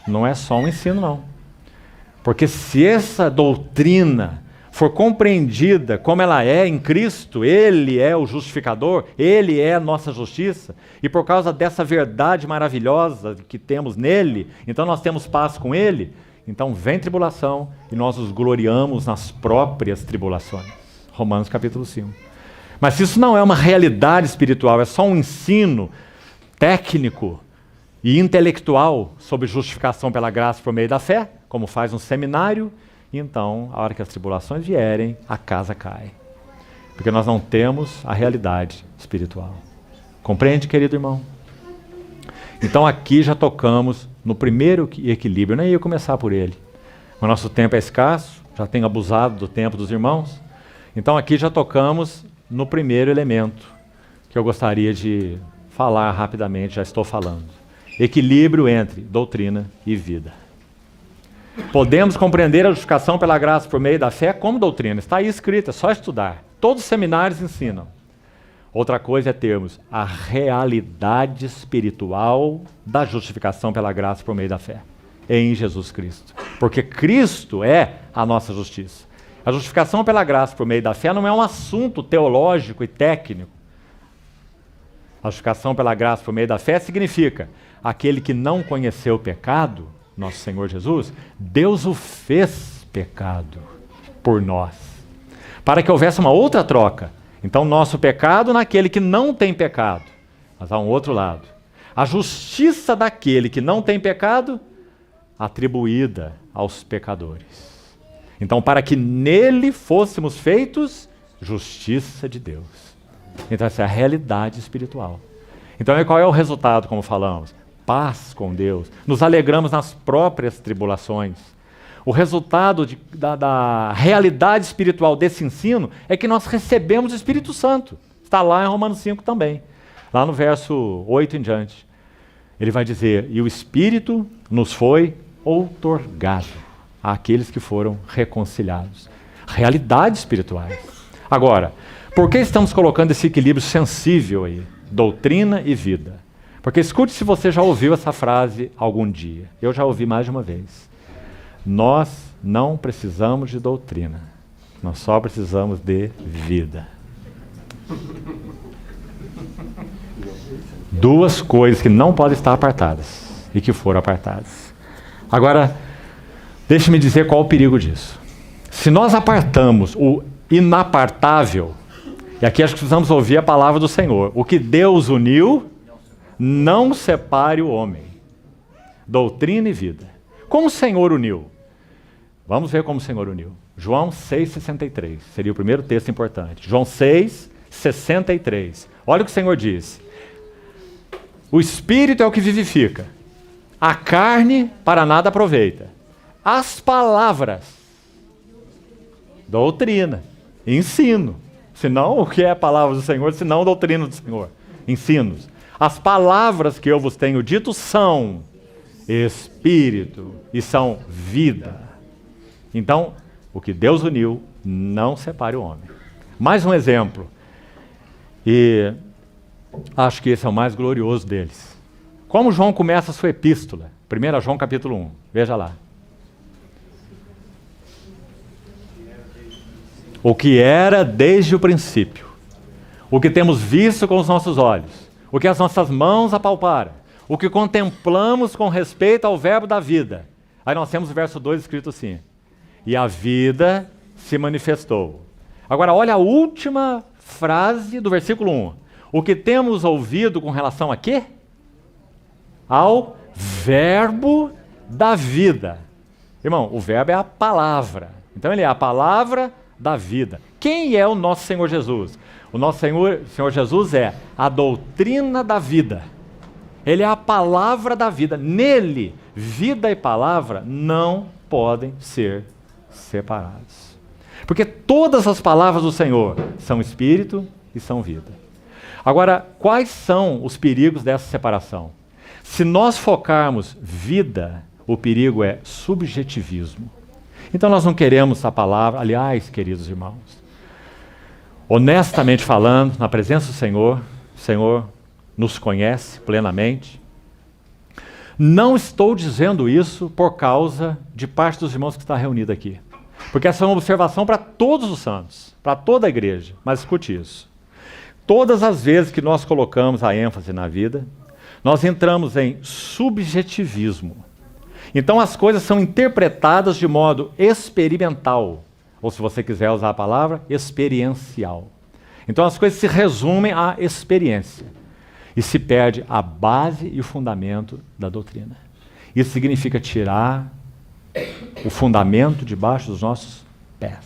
não é só um ensino, não. Porque se essa doutrina for compreendida como ela é em Cristo, Ele é o justificador, Ele é a nossa justiça, e por causa dessa verdade maravilhosa que temos nele, então nós temos paz com Ele. Então vem tribulação e nós nos gloriamos nas próprias tribulações. Romanos capítulo 5. Mas se isso não é uma realidade espiritual, é só um ensino técnico e intelectual sobre justificação pela graça por meio da fé, como faz um seminário, então, a hora que as tribulações vierem, a casa cai. Porque nós não temos a realidade espiritual. Compreende, querido irmão? Então aqui já tocamos no primeiro equilíbrio, nem ia começar por ele. O nosso tempo é escasso, já tenho abusado do tempo dos irmãos. Então aqui já tocamos no primeiro elemento, que eu gostaria de falar rapidamente, já estou falando. Equilíbrio entre doutrina e vida. Podemos compreender a justificação pela graça por meio da fé como doutrina. Está aí escrito, é só estudar. Todos os seminários ensinam. Outra coisa é termos a realidade espiritual da justificação pela graça por meio da fé em Jesus Cristo. Porque Cristo é a nossa justiça. A justificação pela graça por meio da fé não é um assunto teológico e técnico. A justificação pela graça por meio da fé significa aquele que não conheceu o pecado, nosso Senhor Jesus, Deus o fez pecado por nós, para que houvesse uma outra troca. Então, nosso pecado naquele que não tem pecado. Mas há um outro lado. A justiça daquele que não tem pecado, atribuída aos pecadores. Então, para que nele fôssemos feitos justiça de Deus. Então, essa é a realidade espiritual. Então, qual é o resultado, como falamos? Paz com Deus. Nos alegramos nas próprias tribulações. O resultado da realidade espiritual desse ensino é que nós recebemos o Espírito Santo. Está lá em Romanos 5 também. Lá no verso 8 em diante. Ele vai dizer, e o Espírito nos foi outorgado àqueles que foram reconciliados. Realidades espirituais. Agora, por que estamos colocando esse equilíbrio sensível aí? Doutrina e vida. Porque escute se você já ouviu essa frase algum dia. Eu já ouvi mais de uma vez. Nós não precisamos de doutrina. Nós só precisamos de vida. Duas coisas que não podem estar apartadas e que foram apartadas. Agora, deixe-me dizer qual o perigo disso. Se nós apartamos o inapartável, e aqui acho que precisamos ouvir a palavra do Senhor, o que Deus uniu, não separe o homem. Doutrina e vida. Como o Senhor uniu? Vamos ver como o Senhor uniu. João 6,63, seria o primeiro texto importante. João 6,63. Olha o que o Senhor diz. O Espírito é o que vivifica. A carne para nada aproveita. As palavras, doutrina, ensino. Senão, o que é a palavra do Senhor? Senão, doutrina do Senhor. Ensinos. As palavras que eu vos tenho dito são Espírito e são vida. Então, o que Deus uniu, não separe o homem. Mais um exemplo. E acho que esse é o mais glorioso deles. Como João começa a sua epístola? 1 João capítulo 1. Veja lá. O que era desde o princípio. O que temos visto com os nossos olhos. O que as nossas mãos apalparam. O que contemplamos com respeito ao verbo da vida. Aí nós temos o verso 2 escrito assim. E a vida se manifestou. Agora olha a última frase do versículo 1. O que temos ouvido com relação a quê? Ao verbo da vida. Irmão, o verbo é a palavra. Então ele é a palavra da vida. Quem é o nosso Senhor Jesus? O nosso Senhor Jesus é a doutrina da vida. Ele é a palavra da vida. Nele, vida e palavra não podem ser separados. Porque todas as palavras do Senhor são espírito e são vida. Agora, quais são os perigos dessa separação? Se nós focarmos vida, o perigo é subjetivismo. Então nós não queremos a palavra, aliás, queridos irmãos, honestamente falando, na presença do Senhor, o Senhor nos conhece plenamente. Não estou dizendo isso por causa de parte dos irmãos que está reunido aqui. Porque essa é uma observação para todos os santos, para toda a igreja. Mas escute isso. Todas as vezes que nós colocamos a ênfase na vida, nós entramos em subjetivismo. Então as coisas são interpretadas de modo experimental. Ou se você quiser usar a palavra, experiencial. Então as coisas se resumem à experiência. E se perde a base e o fundamento da doutrina. Isso significa tirar o fundamento debaixo dos nossos pés.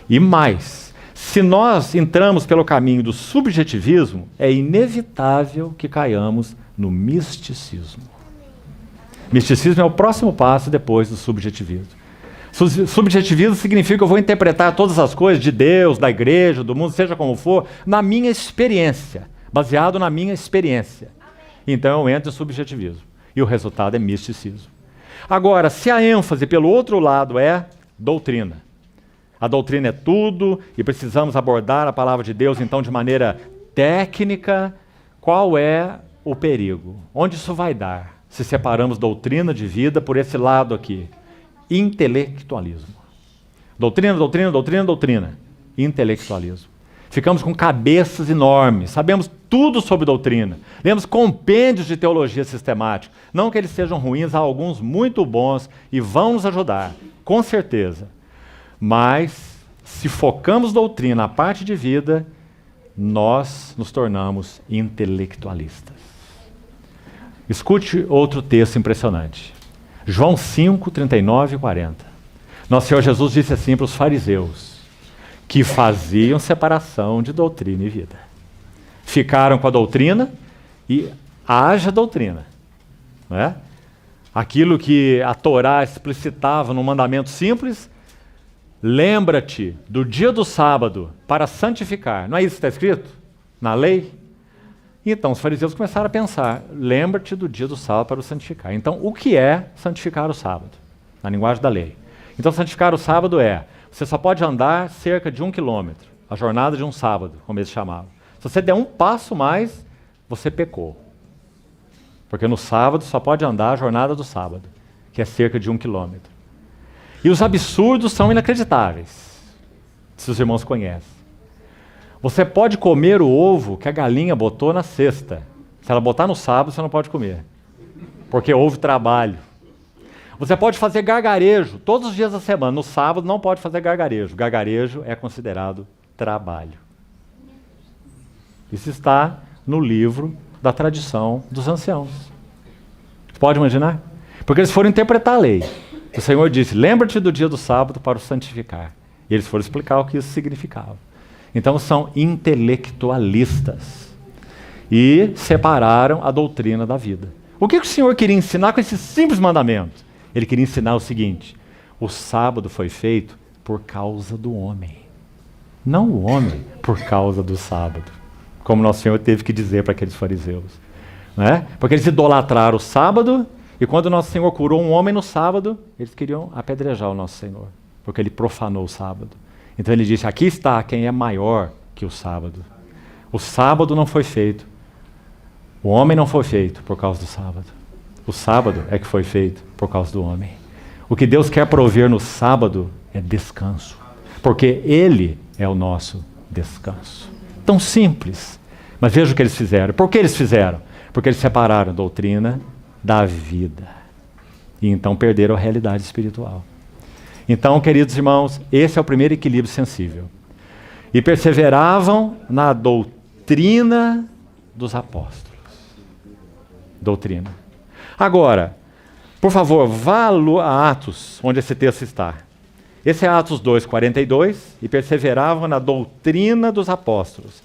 E mais, se nós entramos pelo caminho do subjetivismo, é inevitável que caiamos no misticismo. Misticismo é o próximo passo depois do subjetivismo. Subjetivismo significa que eu vou interpretar todas as coisas de Deus, da igreja, do mundo, seja como for, na minha experiência, baseado na minha experiência. Então eu entro em subjetivismo. E o resultado é misticismo. Agora, se a ênfase pelo outro lado é doutrina. A doutrina é tudo e precisamos abordar a palavra de Deus então de maneira técnica. Qual é o perigo? Onde isso vai dar? Se separamos doutrina de vida por esse lado aqui. Intelectualismo. Doutrina, doutrina, doutrina, doutrina. Intelectualismo. Ficamos com cabeças enormes, sabemos tudo sobre doutrina, lemos compêndios de teologia sistemática. Não que eles sejam ruins, há alguns muito bons e vão nos ajudar, com certeza. Mas se focamos doutrina na parte de vida, nós nos tornamos intelectualistas. Escute outro texto impressionante. João 5, 39 e 40. Nosso Senhor Jesus disse assim para os fariseus, que faziam separação de doutrina e vida. Ficaram com a doutrina e haja doutrina. Não é? Aquilo que a Torá explicitava num mandamento simples, lembra-te do dia do sábado para santificar. Não é isso que está escrito na lei? Então os fariseus começaram a pensar, lembra-te do dia do sábado para o santificar. Então o que é santificar o sábado? Na linguagem da lei. Então santificar o sábado é, você só pode andar cerca de 1 quilômetro, a jornada de um sábado, como eles chamavam. Se você der um passo mais, você pecou. Porque no sábado só pode andar a jornada do sábado, que é cerca de 1 quilômetro. E os absurdos são inacreditáveis, se os irmãos conhecem. Você pode comer o ovo que a galinha botou na cesta. Se ela botar no sábado, você não pode comer, porque houve trabalho. Você pode fazer gargarejo todos os dias da semana. No sábado não pode fazer gargarejo. Gargarejo é considerado trabalho. Isso está no livro da tradição dos anciãos. Pode imaginar? Porque eles foram interpretar a lei. O Senhor disse, lembra-te do dia do sábado para o santificar. E eles foram explicar o que isso significava. Então são intelectualistas. E separaram a doutrina da vida. O que o Senhor queria ensinar com esse simples mandamento? Ele queria ensinar o seguinte, o sábado foi feito por causa do homem. Não o homem por causa do sábado. Como nosso Senhor teve que dizer para aqueles fariseus. Não é? Porque eles idolatraram o sábado, e quando nosso Senhor curou um homem no sábado, eles queriam apedrejar o nosso Senhor, porque ele profanou o sábado. Então ele disse, aqui está quem é maior que o sábado. O sábado não foi feito. O homem não foi feito por causa do sábado. O sábado é que foi feito por causa do homem. O que Deus quer prover no sábado é descanso, porque Ele é o nosso descanso. Tão simples, mas veja o que eles fizeram. Por que eles fizeram? Porque eles separaram a doutrina da vida. E então perderam a realidade espiritual. Então, queridos irmãos, esse é o primeiro equilíbrio sensível. E perseveravam na doutrina dos apóstolos. Doutrina. Agora, por favor, vá a Atos, onde esse texto está. Esse é Atos 2, 42, e perseveravam na doutrina dos apóstolos.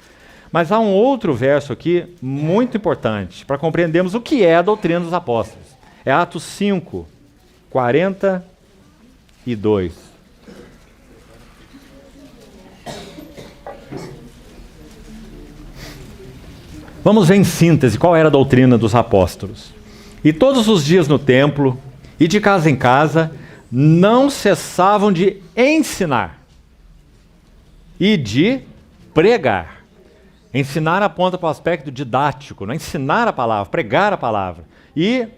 Mas há um outro verso aqui muito importante para compreendermos o que é a doutrina dos apóstolos. É Atos 5, 42. Vamos ver em síntese qual era a doutrina dos apóstolos. E todos os dias no templo, e de casa em casa, não cessavam de ensinar e de pregar. Ensinar aponta para o aspecto didático, não é? Ensinar a palavra, pregar a palavra. E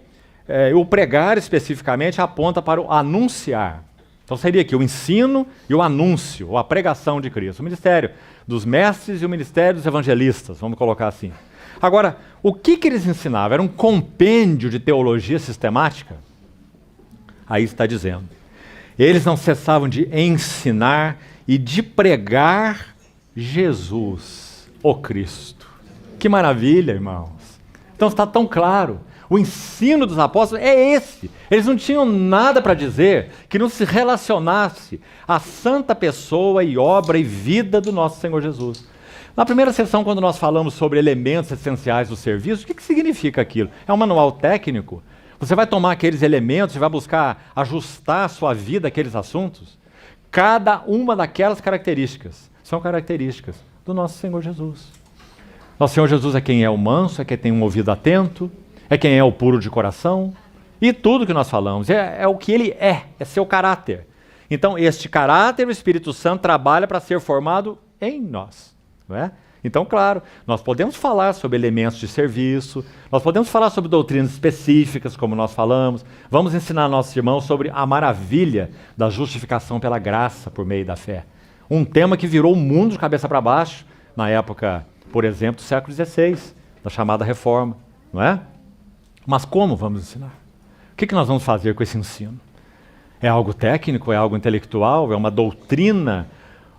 o pregar especificamente aponta para o anunciar. Então seria aqui o ensino e o anúncio, ou a pregação de Cristo. O ministério dos mestres e o ministério dos evangelistas, vamos colocar assim. Agora, o que eles ensinavam? Era um compêndio de teologia sistemática? Aí está dizendo. Eles não cessavam de ensinar e de pregar Jesus, o Cristo. Que maravilha, irmãos. Então está tão claro. O ensino dos apóstolos é esse. Eles não tinham nada para dizer que não se relacionasse à santa pessoa e obra e vida do nosso Senhor Jesus. Na primeira sessão, quando nós falamos sobre elementos essenciais do serviço, o que significa aquilo? É um manual técnico? Você vai tomar aqueles elementos e vai buscar ajustar a sua vida àqueles assuntos? Cada uma daquelas características são características do nosso Senhor Jesus. Nosso Senhor Jesus é quem é o manso, é quem tem um ouvido atento, é quem é o puro de coração, e tudo que nós falamos é o que ele é seu caráter. Então, este caráter, o Espírito Santo trabalha para ser formado em nós. Não é? Então, claro, nós podemos falar sobre elementos de serviço, nós podemos falar sobre doutrinas específicas, como nós falamos, vamos ensinar nossos irmãos sobre a maravilha da justificação pela graça por meio da fé. Um tema que virou o mundo de cabeça para baixo, na época, por exemplo, do século XVI, da chamada Reforma, não é? Mas como vamos ensinar? O que nós vamos fazer com esse ensino? É algo técnico? É algo intelectual? É uma doutrina?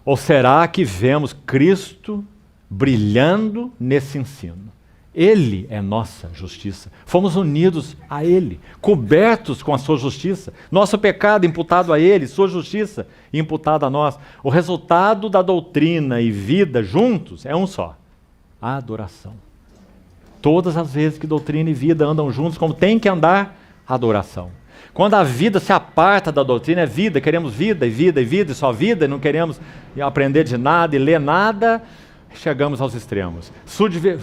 Ou será que vemos Cristo brilhando nesse ensino? Ele é nossa justiça. Fomos unidos a Ele, cobertos com a sua justiça. Nosso pecado imputado a Ele, sua justiça imputada a nós. O resultado da doutrina e vida juntos é um só: a adoração. Todas as vezes que doutrina e vida andam juntos, como tem que andar, adoração. Quando a vida se aparta da doutrina, é vida, queremos vida e vida e vida, e só vida, e não queremos aprender de nada e ler nada, chegamos aos extremos.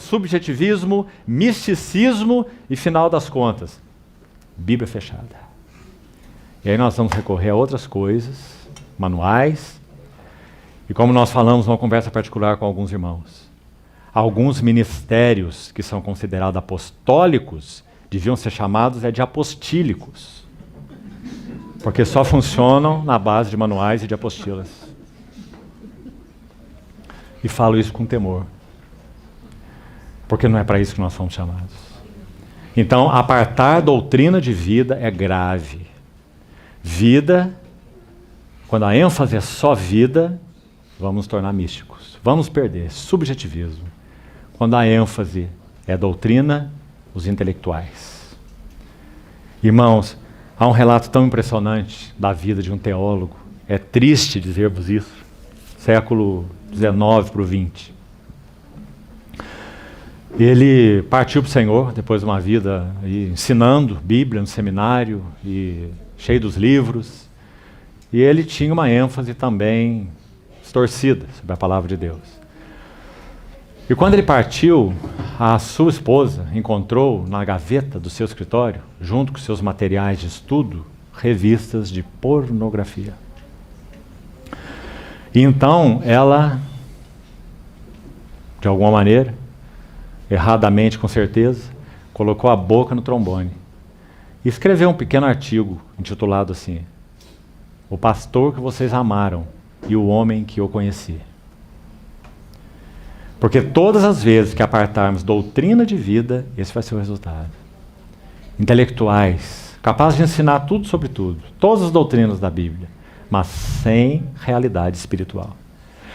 Subjetivismo, misticismo e, final das contas, Bíblia fechada. E aí nós vamos recorrer a outras coisas, manuais, e como nós falamos numa conversa particular com alguns irmãos, alguns ministérios que são considerados apostólicos deviam ser chamados de apostílicos, porque só funcionam na base de manuais e de apostilas. E falo isso com temor, porque não é para isso que nós fomos chamados. Então, apartar doutrina de vida é grave. Vida, quando a ênfase é só vida, vamos nos tornar místicos. Vamos perder subjetivismo. Quando a ênfase é doutrina, os intelectuais. Irmãos, há um relato tão impressionante da vida de um teólogo. É triste dizermos isso. Século 19 para o 20. Ele partiu para o Senhor depois de uma vida ensinando Bíblia no seminário e cheio dos livros. E ele tinha uma ênfase também distorcida sobre a palavra de Deus. E quando ele partiu, a sua esposa encontrou na gaveta do seu escritório, junto com seus materiais de estudo, revistas de pornografia. E então ela, de alguma maneira, erradamente com certeza, colocou a boca no trombone e escreveu um pequeno artigo intitulado assim: O pastor que vocês amaram e o homem que eu conheci. Porque todas as vezes que apartarmos doutrina de vida, esse vai ser o resultado. Intelectuais, capazes de ensinar tudo sobre tudo, todas as doutrinas da Bíblia, mas sem realidade espiritual.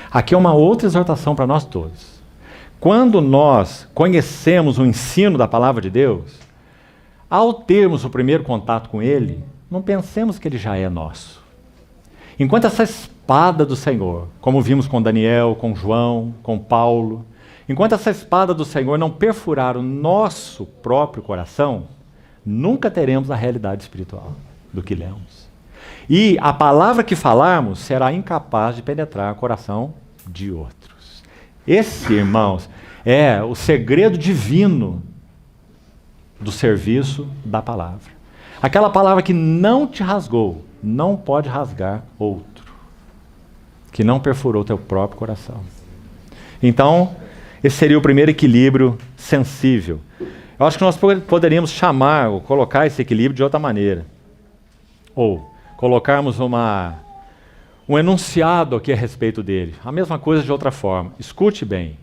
Aqui é uma outra exortação para nós todos. Quando nós conhecemos o ensino da palavra de Deus, ao termos o primeiro contato com ele, não pensemos que ele já é nosso. Enquanto essa espada do Senhor, como vimos com Daniel, com João, com Paulo, enquanto essa espada do Senhor não perfurar o nosso próprio coração, nunca teremos a realidade espiritual do que lemos. E a palavra que falarmos será incapaz de penetrar o coração de outros. Esse, irmãos, é o segredo divino do serviço da palavra. Aquela palavra que não te rasgou, não pode rasgar outro, que não perfurou teu próprio coração. Então, esse seria o primeiro equilíbrio sensível. Eu acho que nós poderíamos chamar ou colocar esse equilíbrio de outra maneira. Ou colocarmos um enunciado aqui a respeito dele. A mesma coisa de outra forma. Escute bem.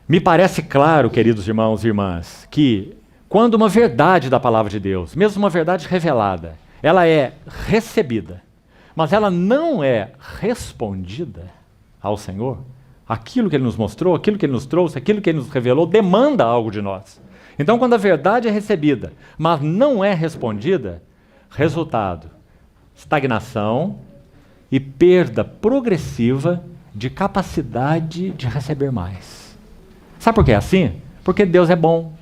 Me parece claro, queridos irmãos e irmãs, que quando uma verdade da palavra de Deus, mesmo uma verdade revelada, ela é recebida, mas ela não é respondida ao Senhor, aquilo que Ele nos mostrou, aquilo que Ele nos trouxe, aquilo que Ele nos revelou, demanda algo de nós. Então, quando a verdade é recebida, mas não é respondida, resultado, estagnação e perda progressiva de capacidade de receber mais. Sabe por que é assim? Porque Deus é bom.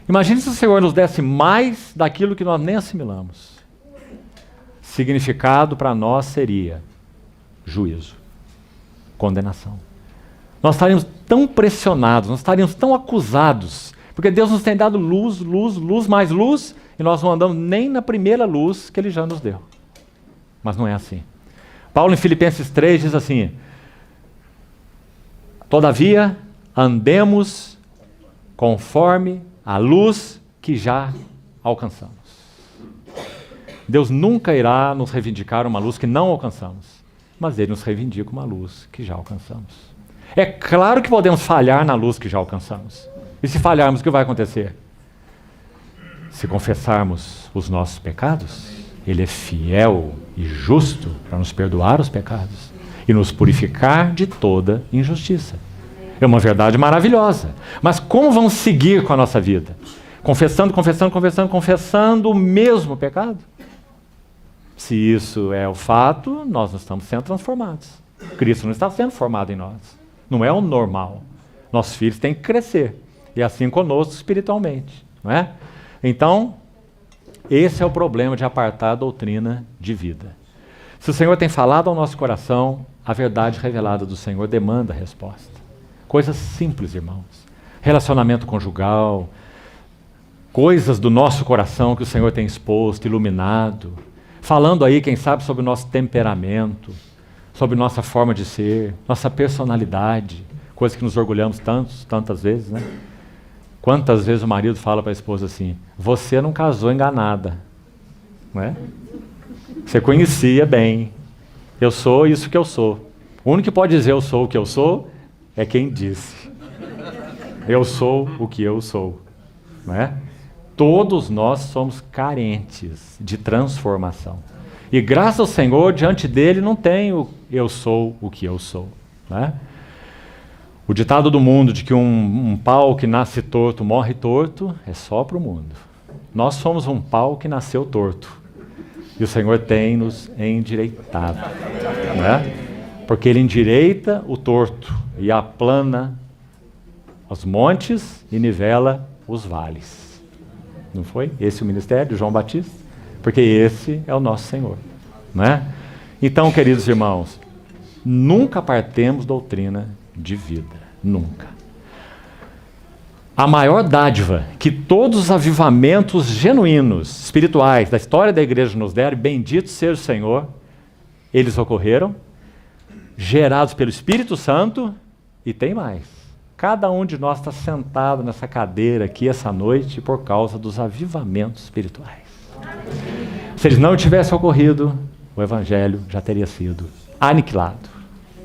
Imagine se o Senhor nos desse mais daquilo que nós nem assimilamos. Significado para nós seria juízo, condenação. Nós estaríamos tão pressionados, nós estaríamos tão acusados, porque Deus nos tem dado luz, luz, luz, mais luz, e nós não andamos nem na primeira luz que Ele já nos deu. Mas não é assim. Paulo em Filipenses 3 diz assim: todavia, andemos conforme a luz que já alcançamos. Deus nunca irá nos reivindicar uma luz que não alcançamos, mas Ele nos reivindica uma luz que já alcançamos. É claro que podemos falhar na luz que já alcançamos. E se falharmos, o que vai acontecer? Se confessarmos os nossos pecados, Ele é fiel e justo para nos perdoar os pecados e nos purificar de toda injustiça. É uma verdade maravilhosa. Mas como vamos seguir com a nossa vida? Confessando o mesmo pecado? Se isso é o fato, nós não estamos sendo transformados. Cristo não está sendo formado em nós. Não é o normal. Nossos filhos têm que crescer. E assim conosco espiritualmente. Não é? Então, esse é o problema de apartar a doutrina de vida. Se o Senhor tem falado ao nosso coração, a verdade revelada do Senhor demanda resposta. Coisas simples, irmãos. Relacionamento conjugal, coisas do nosso coração que o Senhor tem exposto, iluminado. Falando aí, quem sabe, sobre o nosso temperamento, sobre nossa forma de ser, nossa personalidade, coisas que nos orgulhamos tantas vezes, né? Quantas vezes o marido fala para a esposa assim, você não casou enganada, não é? Você conhecia bem, eu sou isso que eu sou. O único que pode dizer eu sou o que eu sou é quem disse. Eu sou o que eu sou, não é? Todos nós somos carentes de transformação. E graças ao Senhor, diante dele não tem o eu sou o que eu sou, não é? O ditado do mundo de que um pau que nasce torto morre torto é só para o mundo. Nós somos um pau que nasceu torto. E o Senhor tem nos endireitado. Né? Porque Ele endireita o torto e aplana os montes e nivela os vales. Não foi? Esse é o ministério de João Batista? Porque esse é o nosso Senhor. Né? Então, queridos irmãos, nunca apartemos doutrina de vida, nunca. A maior dádiva que todos os avivamentos genuínos, espirituais, da história da igreja nos deram, bendito seja o Senhor, eles ocorreram, gerados pelo Espírito Santo, e tem mais. Cada um de nós está sentado nessa cadeira aqui essa noite por causa dos avivamentos espirituais. Se eles não tivessem ocorrido, o Evangelho já teria sido aniquilado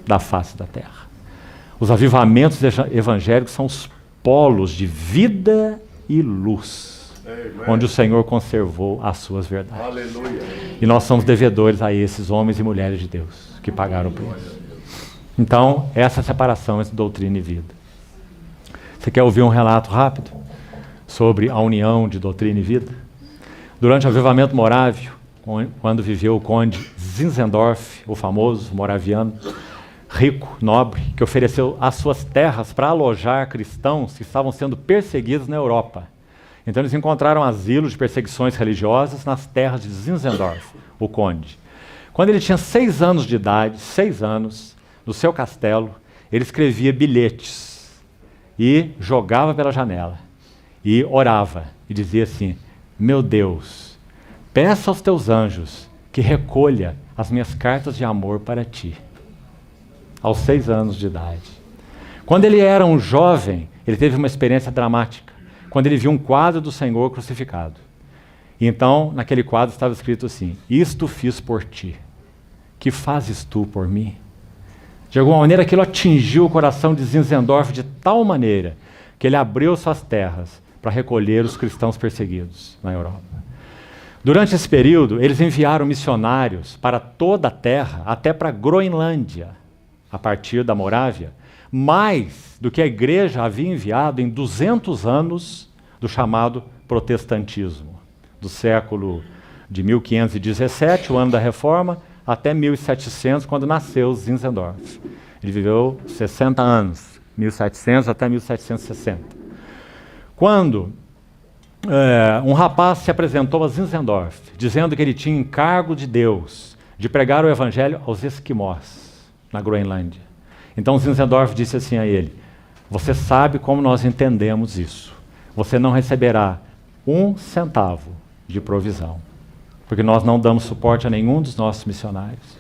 da face da terra. Os avivamentos evangélicos são os polos de vida e luz, onde o Senhor conservou as suas verdades. Aleluia. E nós somos devedores a esses homens e mulheres de Deus que pagaram o preço. Então, essa separação entre doutrina e vida. Você quer ouvir um relato rápido sobre a união de doutrina e vida? Durante o avivamento morávio, quando viveu o conde Zinzendorf, o famoso moraviano, rico, nobre, que ofereceu as suas terras para alojar cristãos que estavam sendo perseguidos na Europa. Então eles encontraram asilo de perseguições religiosas nas terras de Zinzendorf, o conde. Quando ele tinha 6 anos de idade, 6 anos, no seu castelo, ele escrevia bilhetes e jogava pela janela e orava e dizia assim: meu Deus, peça aos teus anjos que recolha as minhas cartas de amor para ti. Aos 6 anos de idade. Quando ele era um jovem, ele teve uma experiência dramática, quando ele viu um quadro do Senhor crucificado. E então, naquele quadro estava escrito assim: isto fiz por ti, que fazes tu por mim? De alguma maneira aquilo atingiu o coração de Zinzendorf de tal maneira que ele abriu suas terras para recolher os cristãos perseguidos na Europa. Durante esse período, eles enviaram missionários para toda a terra, até para a Groenlândia, a partir da Morávia, mais do que a igreja havia enviado em 200 anos do chamado protestantismo, do século de 1517, o ano da Reforma, até 1700, quando nasceu Zinzendorf. Ele viveu 60 anos, 1700 até 1760. Quando um rapaz se apresentou a Zinzendorf, dizendo que ele tinha encargo de Deus de pregar o evangelho aos esquimós, na Groenlândia. Então Zinzendorf disse assim a ele: você sabe como nós entendemos isso. Você não receberá 1 centavo de provisão, porque nós não damos suporte a nenhum dos nossos missionários.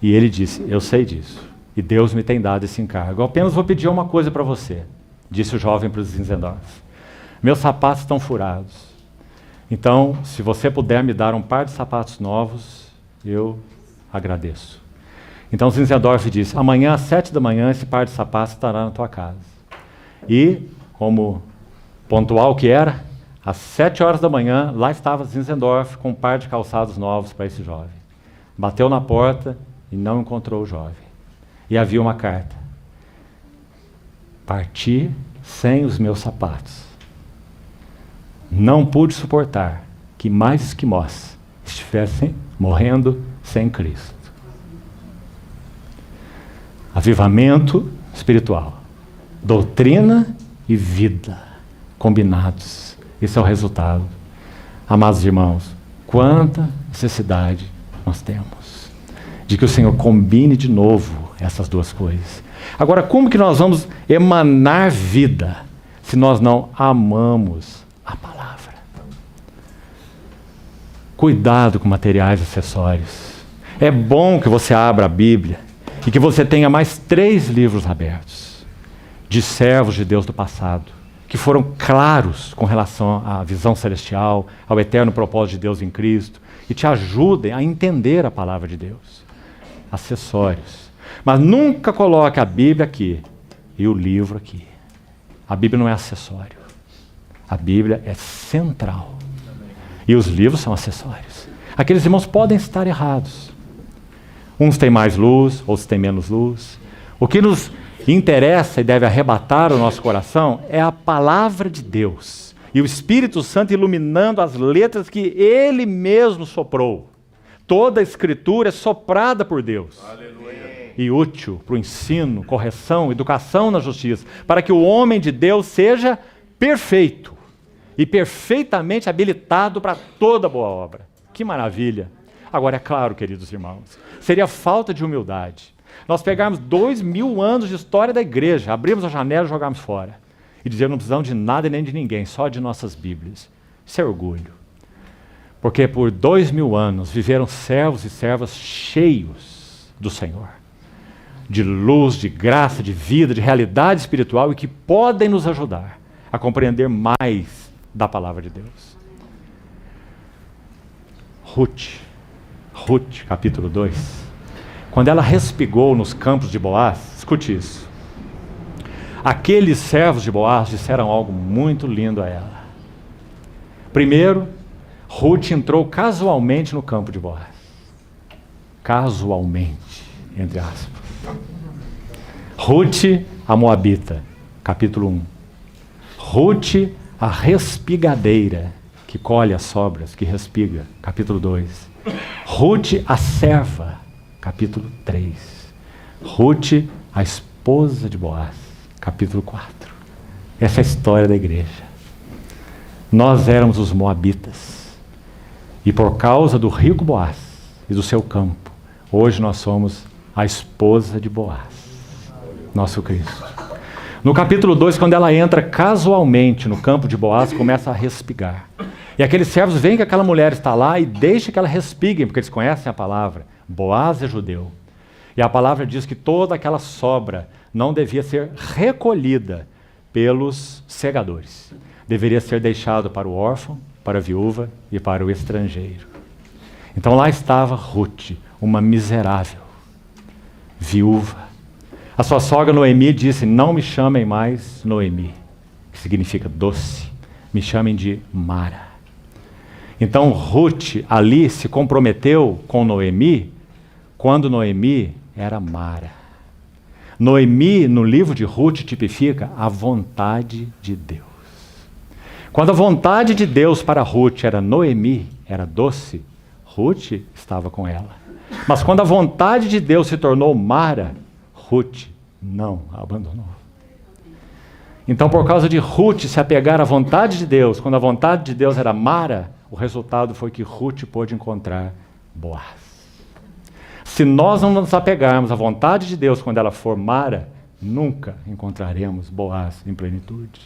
E ele disse: eu sei disso, e Deus me tem dado esse encargo. Eu apenas vou pedir uma coisa para você, disse o jovem para o Zinzendorf: meus sapatos estão furados. Então, se você puder me dar um par de sapatos novos, eu agradeço. Então Zinzendorf disse: amanhã às 7 da manhã esse par de sapatos estará na tua casa. E, como pontual que era, às 7 horas da manhã, lá estava Zinzendorf com um par de calçados novos para esse jovem. Bateu na porta e não encontrou o jovem. e havia uma carta: parti sem os meus sapatos. Não pude suportar que mais esquimós estivessem morrendo sem Cristo. Avivamento espiritual, doutrina e vida combinados. Esse é o resultado. Amados irmãos, quanta necessidade nós temos de que o Senhor combine de novo essas duas coisas. Agora, como que nós vamos emanar vida se nós não amamos a palavra? Cuidado com materiais e acessórios. É bom que você abra a Bíblia e que você tenha mais 3 livros abertos de servos de Deus do passado, que foram claros com relação à visão celestial, ao eterno propósito de Deus em Cristo, e te ajudem a entender a palavra de Deus. Acessórios. Mas nunca coloque a Bíblia aqui e o livro aqui. A Bíblia não é acessório. A Bíblia é central. E os livros são acessórios. Aqueles irmãos podem estar errados. Uns têm mais luz, outros têm menos luz. O que nos interessa e deve arrebatar o nosso coração é a palavra de Deus. E o Espírito Santo iluminando as letras que Ele mesmo soprou. Toda a Escritura é soprada por Deus. Aleluia. E útil para o ensino, correção, educação na justiça, para que o homem de Deus seja perfeito e perfeitamente habilitado para toda boa obra. Que maravilha! Agora, é claro, queridos irmãos, seria falta de humildade nós pegarmos 2000 anos de história da igreja, abrirmos a janela e jogarmos fora. E dizer, não precisamos de nada e nem de ninguém, só de nossas Bíblias. Isso é orgulho. Porque por 2000 anos viveram servos e servas cheios do Senhor. De luz, de graça, de vida, de realidade espiritual e que podem nos ajudar a compreender mais da palavra de Deus. Ruth, capítulo 2. Quando ela respigou nos campos de Boaz, escute isso. Aqueles servos de Boaz disseram algo muito lindo a ela. Primeiro, Ruth entrou casualmente no campo de Boaz. Casualmente, entre aspas. Ruth, a Moabita, capítulo 1. Ruth, a respigadeira, que colhe as sobras, que respiga, capítulo 2. Ruth, a serva, capítulo 3. Ruth, a esposa de Boaz, capítulo 4. Essa é a história da igreja. Nós éramos os moabitas. E por causa do rico Boaz e do seu campo, hoje nós somos a esposa de Boaz, nosso Cristo. No capítulo 2, quando ela entra casualmente no campo de Boaz, começa a respigar. E aqueles servos veem que aquela mulher está lá e deixam que ela respigue, porque eles conhecem a palavra. Boaz é judeu. E a palavra diz que toda aquela sobra não devia ser recolhida pelos segadores. Deveria ser deixado para o órfão, para a viúva e para o estrangeiro. Então lá estava Ruth, uma miserável, viúva. A sua sogra Noemi disse, não me chamem mais Noemi, que significa doce, me chamem de Mara. Então Ruth ali se comprometeu com Noemi, quando Noemi era Mara. Noemi, no livro de Ruth, tipifica a vontade de Deus. Quando a vontade de Deus para Ruth era Noemi, era doce, Ruth estava com ela. Mas quando a vontade de Deus se tornou Mara, Ruth não a abandonou. Então, por causa de Ruth se apegar à vontade de Deus, quando a vontade de Deus era Mara, o resultado foi que Ruth pôde encontrar Boaz. Se nós não nos apegarmos à vontade de Deus quando ela for Mara, nunca encontraremos Boaz em plenitude.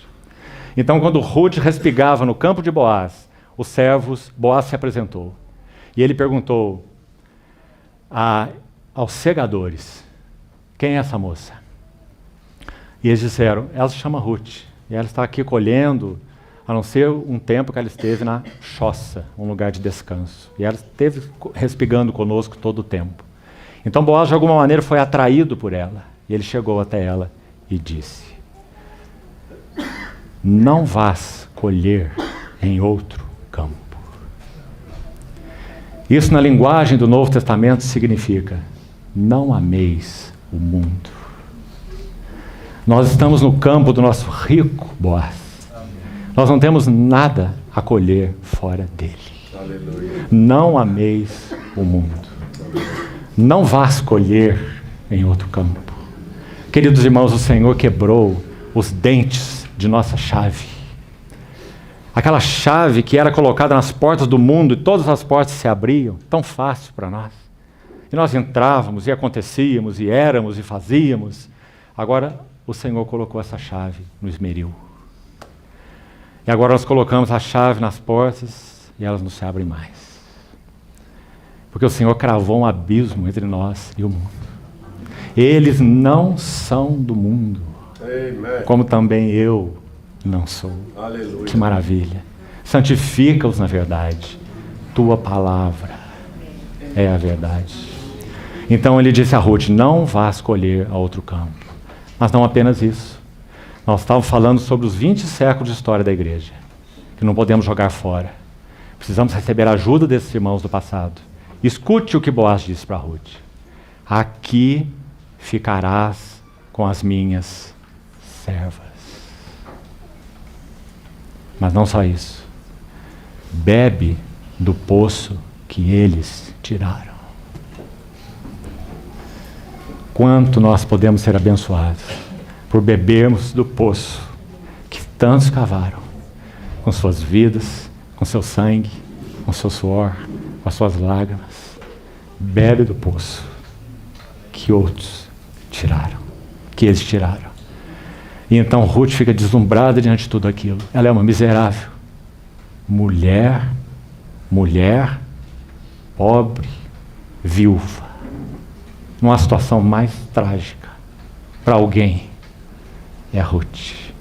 Então, quando Ruth respigava no campo de Boaz, os servos, Boaz se apresentou. E ele perguntou aos segadores, quem é essa moça? E eles disseram, ela se chama Ruth, e ela está aqui colhendo, a não ser um tempo que ela esteve na choça, um lugar de descanso. E ela esteve respigando conosco todo o tempo. Então Boaz, de alguma maneira, foi atraído por ela. E ele chegou até ela e disse, não vás colher em outro campo. Isso na linguagem do Novo Testamento significa, não ameis o mundo. Nós estamos no campo do nosso rico Boaz. Nós não temos nada a colher fora dele. Aleluia. Não ameis o mundo. Não vás colher em outro campo. Queridos irmãos, o Senhor quebrou os dentes de nossa chave. Aquela chave que era colocada nas portas do mundo e todas as portas se abriam, tão fácil para nós. E nós entrávamos e acontecíamos e éramos e fazíamos. Agora o Senhor colocou essa chave no esmeril. E agora nós colocamos a chave nas portas e elas não se abrem mais. Porque o Senhor cravou um abismo entre nós e o mundo. Eles não são do mundo, Amen. como também eu não sou. Aleluia. Que maravilha. Santifica-os na verdade. Tua palavra é a verdade. Então ele disse a Ruth, não vá escolher a outro campo. Mas não apenas isso. Nós estávamos falando sobre os 20 séculos de história da igreja, que não podemos jogar fora. Precisamos receber a ajuda desses irmãos do passado. Escute o que Boaz disse para Ruth. Aqui ficarás com as minhas servas. Mas não só isso. Bebe do poço que eles tiraram. Quanto nós podemos ser abençoados por bebermos do poço que tantos cavaram, com suas vidas, com seu sangue, com seu suor, com as suas lágrimas. Bebe do poço que outros tiraram, que eles tiraram. E então Ruth fica deslumbrada diante de tudo aquilo. Ela é uma miserável. Mulher, pobre, viúva. Numa situação mais trágica para alguém é a Ruth.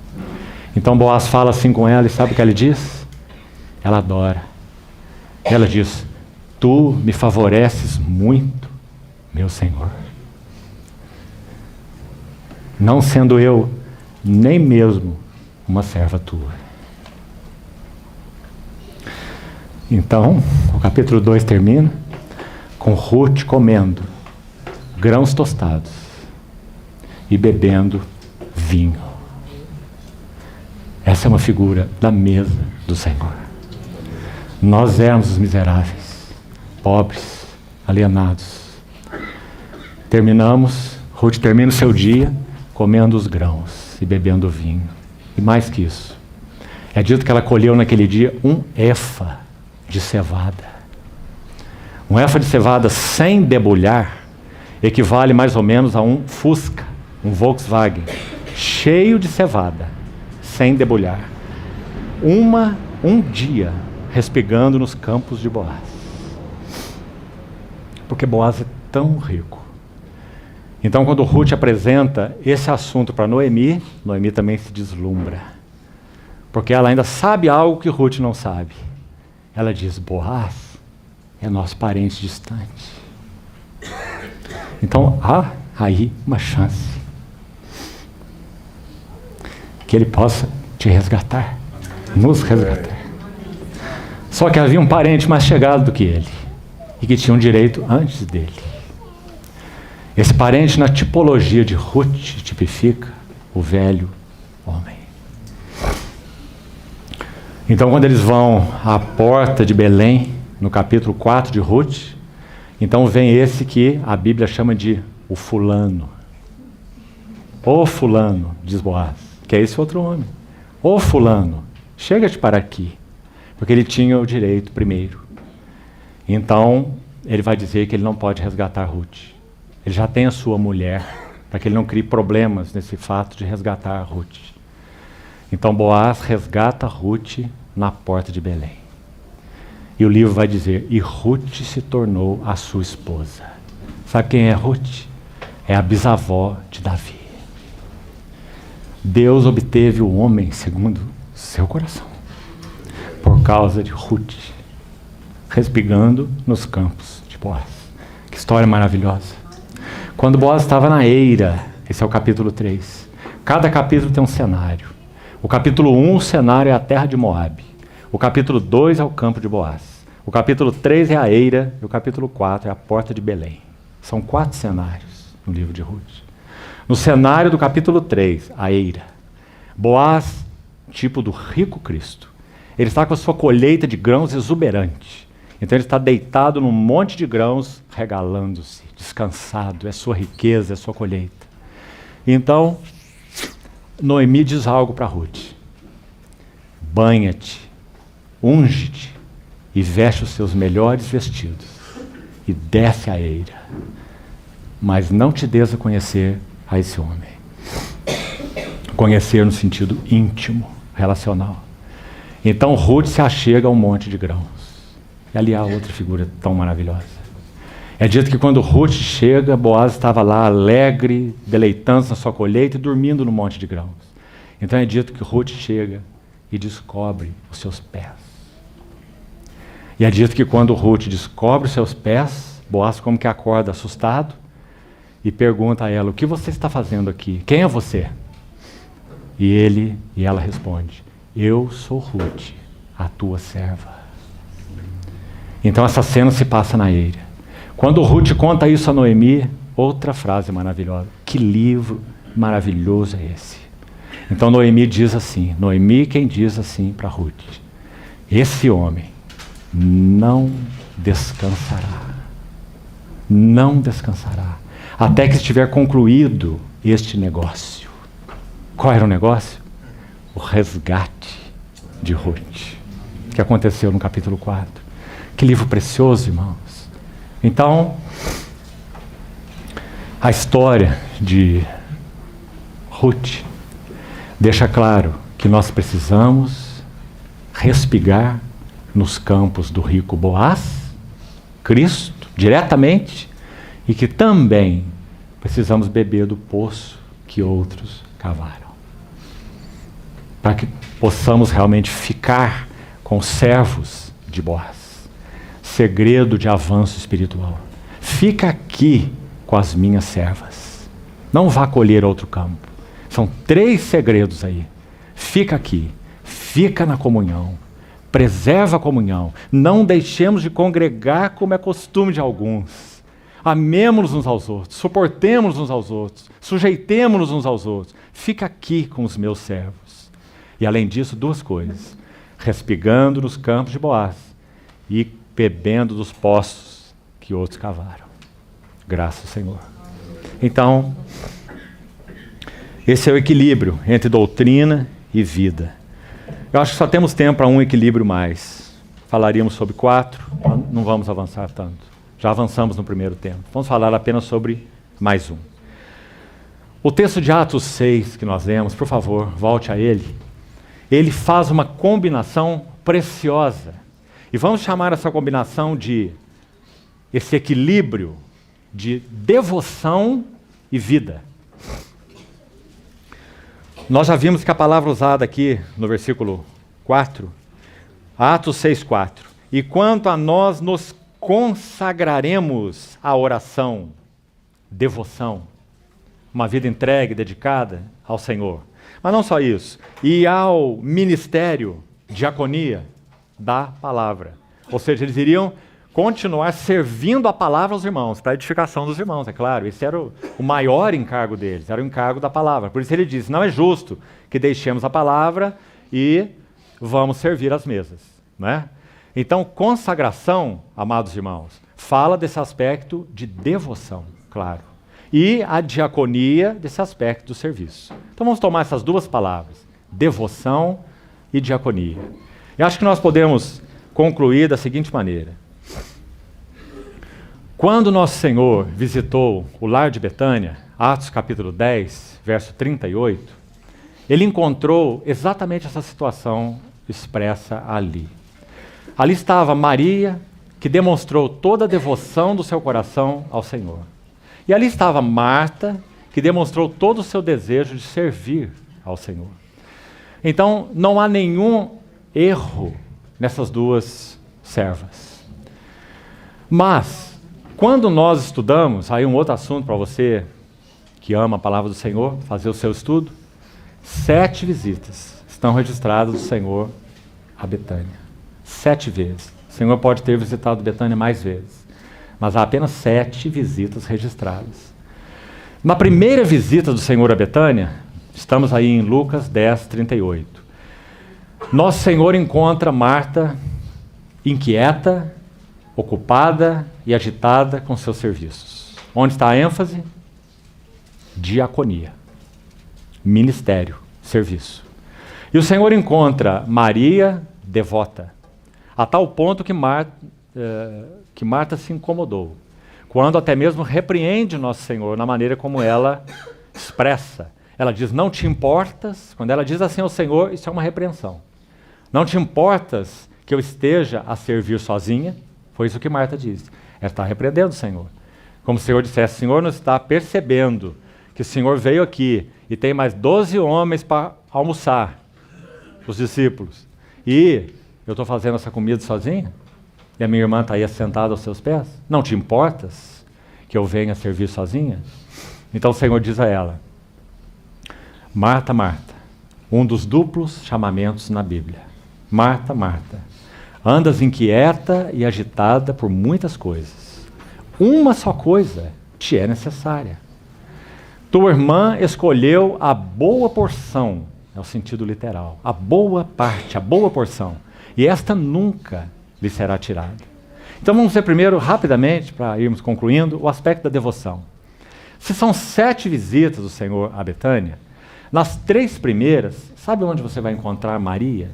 Então Boaz fala assim com ela e sabe o que ela diz? Ela adora. Ela diz, tu me favoreces muito, meu Senhor. Não sendo eu nem mesmo uma serva tua. Então, o capítulo 2 termina com Ruth comendo grãos tostados e bebendo vinho. Essa é uma figura da mesa do Senhor. Nós éramos os miseráveis, pobres, alienados. Ruth termina o seu dia comendo os grãos e bebendo vinho. E mais que isso, é dito que ela colheu naquele dia 1 efa de cevada. 1 efa de cevada sem debulhar equivale mais ou menos a um Fusca, um Volkswagen, cheio de cevada, sem debulhar. Um dia respigando nos campos de Boaz. Porque Boaz é tão rico. Então, quando Ruth apresenta esse assunto para Noemi, Noemi também se deslumbra. Porque ela ainda sabe algo que Ruth não sabe. Ela diz, Boaz é nosso parente distante. Então, há aí uma chance que ele possa te resgatar, nos resgatar. Só que havia um parente mais chegado do que ele, e que tinha um direito antes dele. Esse parente, na tipologia de Ruth, tipifica o velho homem. Então, quando eles vão à porta de Belém, no capítulo 4 de Ruth, então vem esse que a Bíblia chama de o fulano. O fulano, diz Boaz, que é esse outro homem. O fulano, chega-te para aqui, porque ele tinha o direito primeiro. Então, ele vai dizer que ele não pode resgatar Ruth. Ele já tem a sua mulher, para que ele não crie problemas nesse fato de resgatar Ruth. Então Boaz resgata Ruth na porta de Belém. E o livro vai dizer, e Ruth se tornou a sua esposa. Sabe quem é Ruth? É a bisavó de Davi. Deus obteve o homem segundo seu coração, por causa de Ruth, respigando nos campos de Boaz. Que história maravilhosa. Quando Boaz estava na eira, esse é o capítulo 3. Cada capítulo tem um cenário. O capítulo 1, o cenário é a terra de Moabe. O capítulo 2 é o campo de Boaz. O capítulo 3 é a eira. E o capítulo 4 é a porta de Belém. São 4 cenários. no livro de Ruth. No cenário do capítulo 3, a eira. Boaz, tipo do rico Cristo. Ele está com a sua colheita de grãos exuberante. Então ele está deitado num monte de grãos, regalando-se, descansado. É sua riqueza, é sua colheita. Então, Noemi diz algo para Ruth. Banha-te, unge-te e veste os seus melhores vestidos e desce a eira. Mas não te des a conhecer a esse homem. Conhecer no sentido íntimo, relacional. Então Ruth se achega a um monte de grãos. E ali há outra figura tão maravilhosa. É dito que quando Ruth chega, Boaz estava lá alegre, deleitando-se na sua colheita e dormindo no monte de grãos. Então é dito que Ruth chega e descobre os seus pés. E é dito que quando Ruth descobre os seus pés, Boaz como que acorda assustado e pergunta a ela, o que você está fazendo aqui? Quem é você? E ela responde, eu sou Ruth, a tua serva. Então essa cena se passa na eira. Quando Ruth conta isso a Noemi, outra frase maravilhosa. Que livro maravilhoso é esse? Então Noemi diz assim, Noemi quem diz assim para Ruth, esse homem não descansará, até que estiver concluído este negócio. Qual era o negócio? O resgate de Ruth, que aconteceu no capítulo 4. Que livro precioso, irmãos. Então, a história de Ruth deixa claro que nós precisamos respigar nos campos do rico Boaz, Cristo, diretamente, e que também precisamos beber do poço que outros cavaram. Para que possamos realmente ficar com os servos de Boaz. Segredo de avanço espiritual. Fica aqui com as minhas servas. Não vá colher outro campo. São 3 segredos aí. Fica aqui. Fica na comunhão. Preserva a comunhão. Não deixemos de congregar como é costume de alguns. Amemos-nos uns aos outros. Suportemos uns aos outros. Sujeitemos-nos uns aos outros. Fica aqui com os meus servos. E além disso, 2 coisas. Respigando nos campos de Boaz. E bebendo dos poços que outros cavaram. Graças ao Senhor. Então, esse é o equilíbrio entre doutrina e vida. Eu acho que só temos tempo para um equilíbrio mais. Falaríamos sobre 4, não vamos avançar tanto. Já avançamos no primeiro tempo. Vamos falar apenas sobre mais um. O texto de Atos 6 que nós lemos, por favor, volte a ele. Ele faz uma combinação preciosa. E vamos chamar essa combinação de esse equilíbrio de devoção e vida. Nós já vimos que a palavra usada aqui no versículo 4, Atos 6,4. E quanto a nós nos consagraremos à oração, devoção, uma vida entregue, dedicada ao Senhor. Mas não só isso, e ao ministério, diaconia, da palavra. Ou seja, eles iriam continuar servindo a palavra aos irmãos, para a edificação dos irmãos, é claro. Esse era o maior encargo deles, era o encargo da palavra. Por isso ele diz, não é justo que deixemos a palavra e vamos servir as mesas. Né? Então, consagração, amados irmãos, fala desse aspecto de devoção, claro. E a diaconia desse aspecto do serviço. Então vamos tomar essas 2 palavras, devoção e diaconia. Eu acho que nós podemos concluir da seguinte maneira. Quando nosso Senhor visitou o lar de Betânia, Atos capítulo 10, verso 38, ele encontrou exatamente essa situação expressa ali. Ali estava Maria, que demonstrou toda a devoção do seu coração ao Senhor. E ali estava Marta, que demonstrou todo o seu desejo de servir ao Senhor. Então, não há nenhum erro nessas 2 servas. Mas, quando nós estudamos, aí um outro assunto para você que ama a palavra do Senhor, fazer o seu estudo, 7 visitas estão registradas do Senhor a Betânia. 7 vezes. O Senhor pode ter visitado Betânia mais vezes, mas há apenas 7 visitas registradas. Na primeira visita do Senhor a Betânia, estamos aí em Lucas 10, 38. Nosso Senhor encontra Marta inquieta, ocupada e agitada com seus serviços. Onde está a ênfase? Diaconia, ministério, serviço. E o Senhor encontra Maria devota, a tal ponto que Marta se incomodou, quando até mesmo repreende Nosso Senhor na maneira como ela expressa. Ela diz, não te importas, quando ela diz assim ao Senhor, isso é uma repreensão. Não te importas que eu esteja a servir sozinha? Foi isso que Marta disse. Ela está repreendendo o Senhor. Como se o Senhor dissesse, o Senhor não está percebendo que o Senhor veio aqui e tem mais 12 homens para almoçar, os discípulos. E eu estou fazendo essa comida sozinha? E a minha irmã está aí assentada aos seus pés? Não te importas que eu venha servir sozinha? Então o Senhor diz a ela, Marta, Marta, um dos duplos chamamentos na Bíblia. Marta, Marta, andas inquieta e agitada por muitas coisas. Uma só coisa te é necessária. Tua irmã escolheu a boa porção, é o sentido literal, a boa parte, a boa porção, e esta nunca lhe será tirada. Então vamos ver primeiro, rapidamente, para irmos concluindo, o aspecto da devoção. Se são 7 visitas do Senhor a Betânia, nas 3 primeiras, sabe onde você vai encontrar Maria?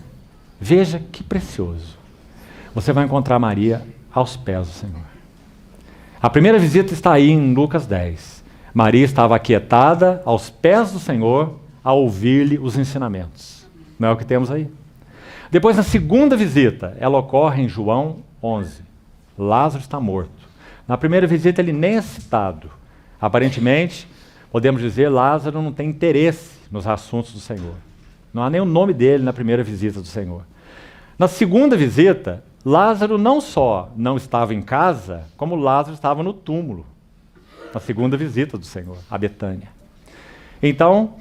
Veja que precioso. Você vai encontrar Maria aos pés do Senhor. A primeira visita está aí em Lucas 10. Maria estava aquietada aos pés do Senhor a ouvir-lhe os ensinamentos. Não é o que temos aí? Depois, na segunda visita, ela ocorre em João 11. Lázaro está morto. Na primeira visita, ele nem é citado. Aparentemente, podemos dizer, Lázaro não tem interesse nos assuntos do Senhor. Não há nem o nome dele na primeira visita do Senhor. Na segunda visita, Lázaro não só não estava em casa, como Lázaro estava no túmulo. Na segunda visita do Senhor, a Betânia. Então,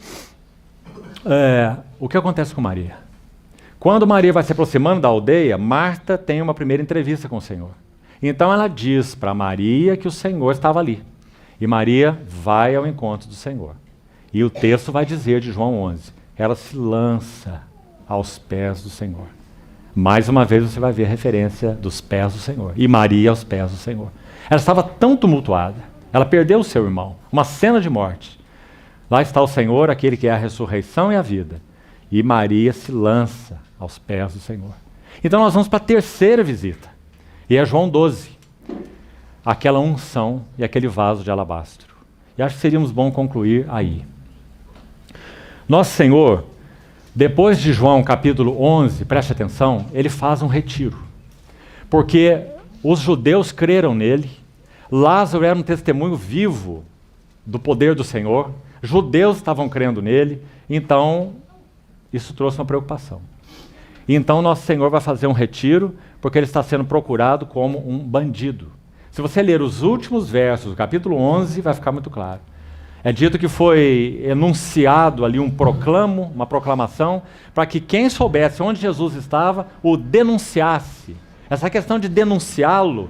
o que acontece com Maria? Quando Maria vai se aproximando da aldeia, Marta tem uma primeira entrevista com o Senhor. Então ela diz para Maria que o Senhor estava ali. E Maria vai ao encontro do Senhor. E o texto vai dizer de João 11, ela se lança aos pés do Senhor. Mais uma vez você vai ver a referência dos pés do Senhor. E Maria aos pés do Senhor. Ela estava tão tumultuada. Ela perdeu o seu irmão. Uma cena de morte. Lá está o Senhor, aquele que é a ressurreição e a vida. E Maria se lança aos pés do Senhor. Então nós vamos para a terceira visita. E é João 12. Aquela unção e aquele vaso de alabastro. E acho que seríamos bom concluir aí. Nosso Senhor, depois de João capítulo 11, preste atenção, ele faz um retiro. Porque os judeus creram nele, Lázaro era um testemunho vivo do poder do Senhor, judeus estavam crendo nele, então isso trouxe uma preocupação. Então nosso Senhor vai fazer um retiro, porque ele está sendo procurado como um bandido. Se você ler os últimos versos do capítulo 11, vai ficar muito claro. É dito que foi enunciado ali um proclamo, uma proclamação, para que quem soubesse onde Jesus estava, o denunciasse. Essa questão de denunciá-lo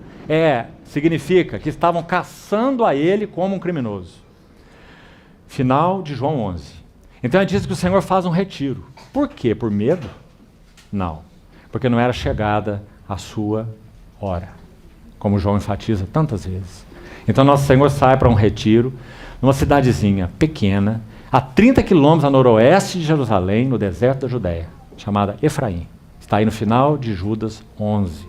significa que estavam caçando a ele como um criminoso. Final de João 11. Então é dito que o Senhor faz um retiro. Por quê? Por medo? Não. Porque não era chegada a sua hora, como João enfatiza tantas vezes. Então nosso Senhor sai para um retiro, numa cidadezinha pequena, a 30 quilômetros a noroeste de Jerusalém, no deserto da Judéia, chamada Efraim. Está aí no final de Judas 11.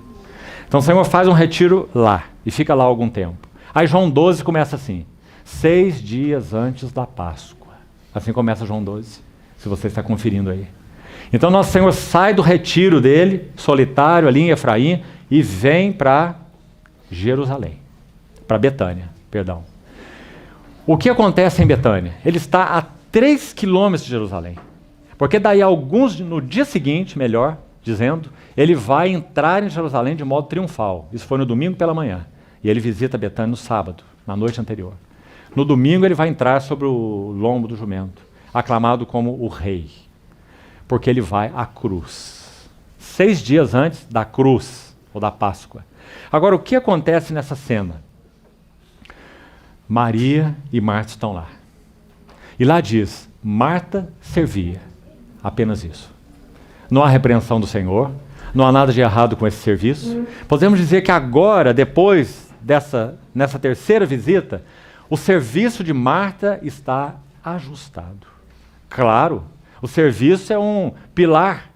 Então o Senhor faz um retiro lá, e fica lá algum tempo. Aí João 12 começa assim, 6 dias antes da Páscoa. Assim começa João 12, se você está conferindo aí. Então nosso Senhor sai do retiro dele, solitário ali em Efraim, e vem para Jerusalém, para Betânia, perdão. O que acontece em Betânia? Ele está a 3 quilômetros de Jerusalém. Porque daí no dia seguinte, melhor dizendo, ele vai entrar em Jerusalém de modo triunfal. Isso foi no domingo pela manhã. E ele visita Betânia no sábado, na noite anterior. No domingo ele vai entrar sobre o lombo do jumento, aclamado como o rei. Porque ele vai à cruz. 6 dias antes da cruz, ou da Páscoa. Agora, o que acontece nessa cena? Maria e Marta estão lá. E lá diz, Marta servia. Apenas isso. Não há repreensão do Senhor, não há nada de errado com esse serviço. Podemos dizer que agora, depois nessa terceira visita, o serviço de Marta está ajustado. Claro, o serviço é um pilar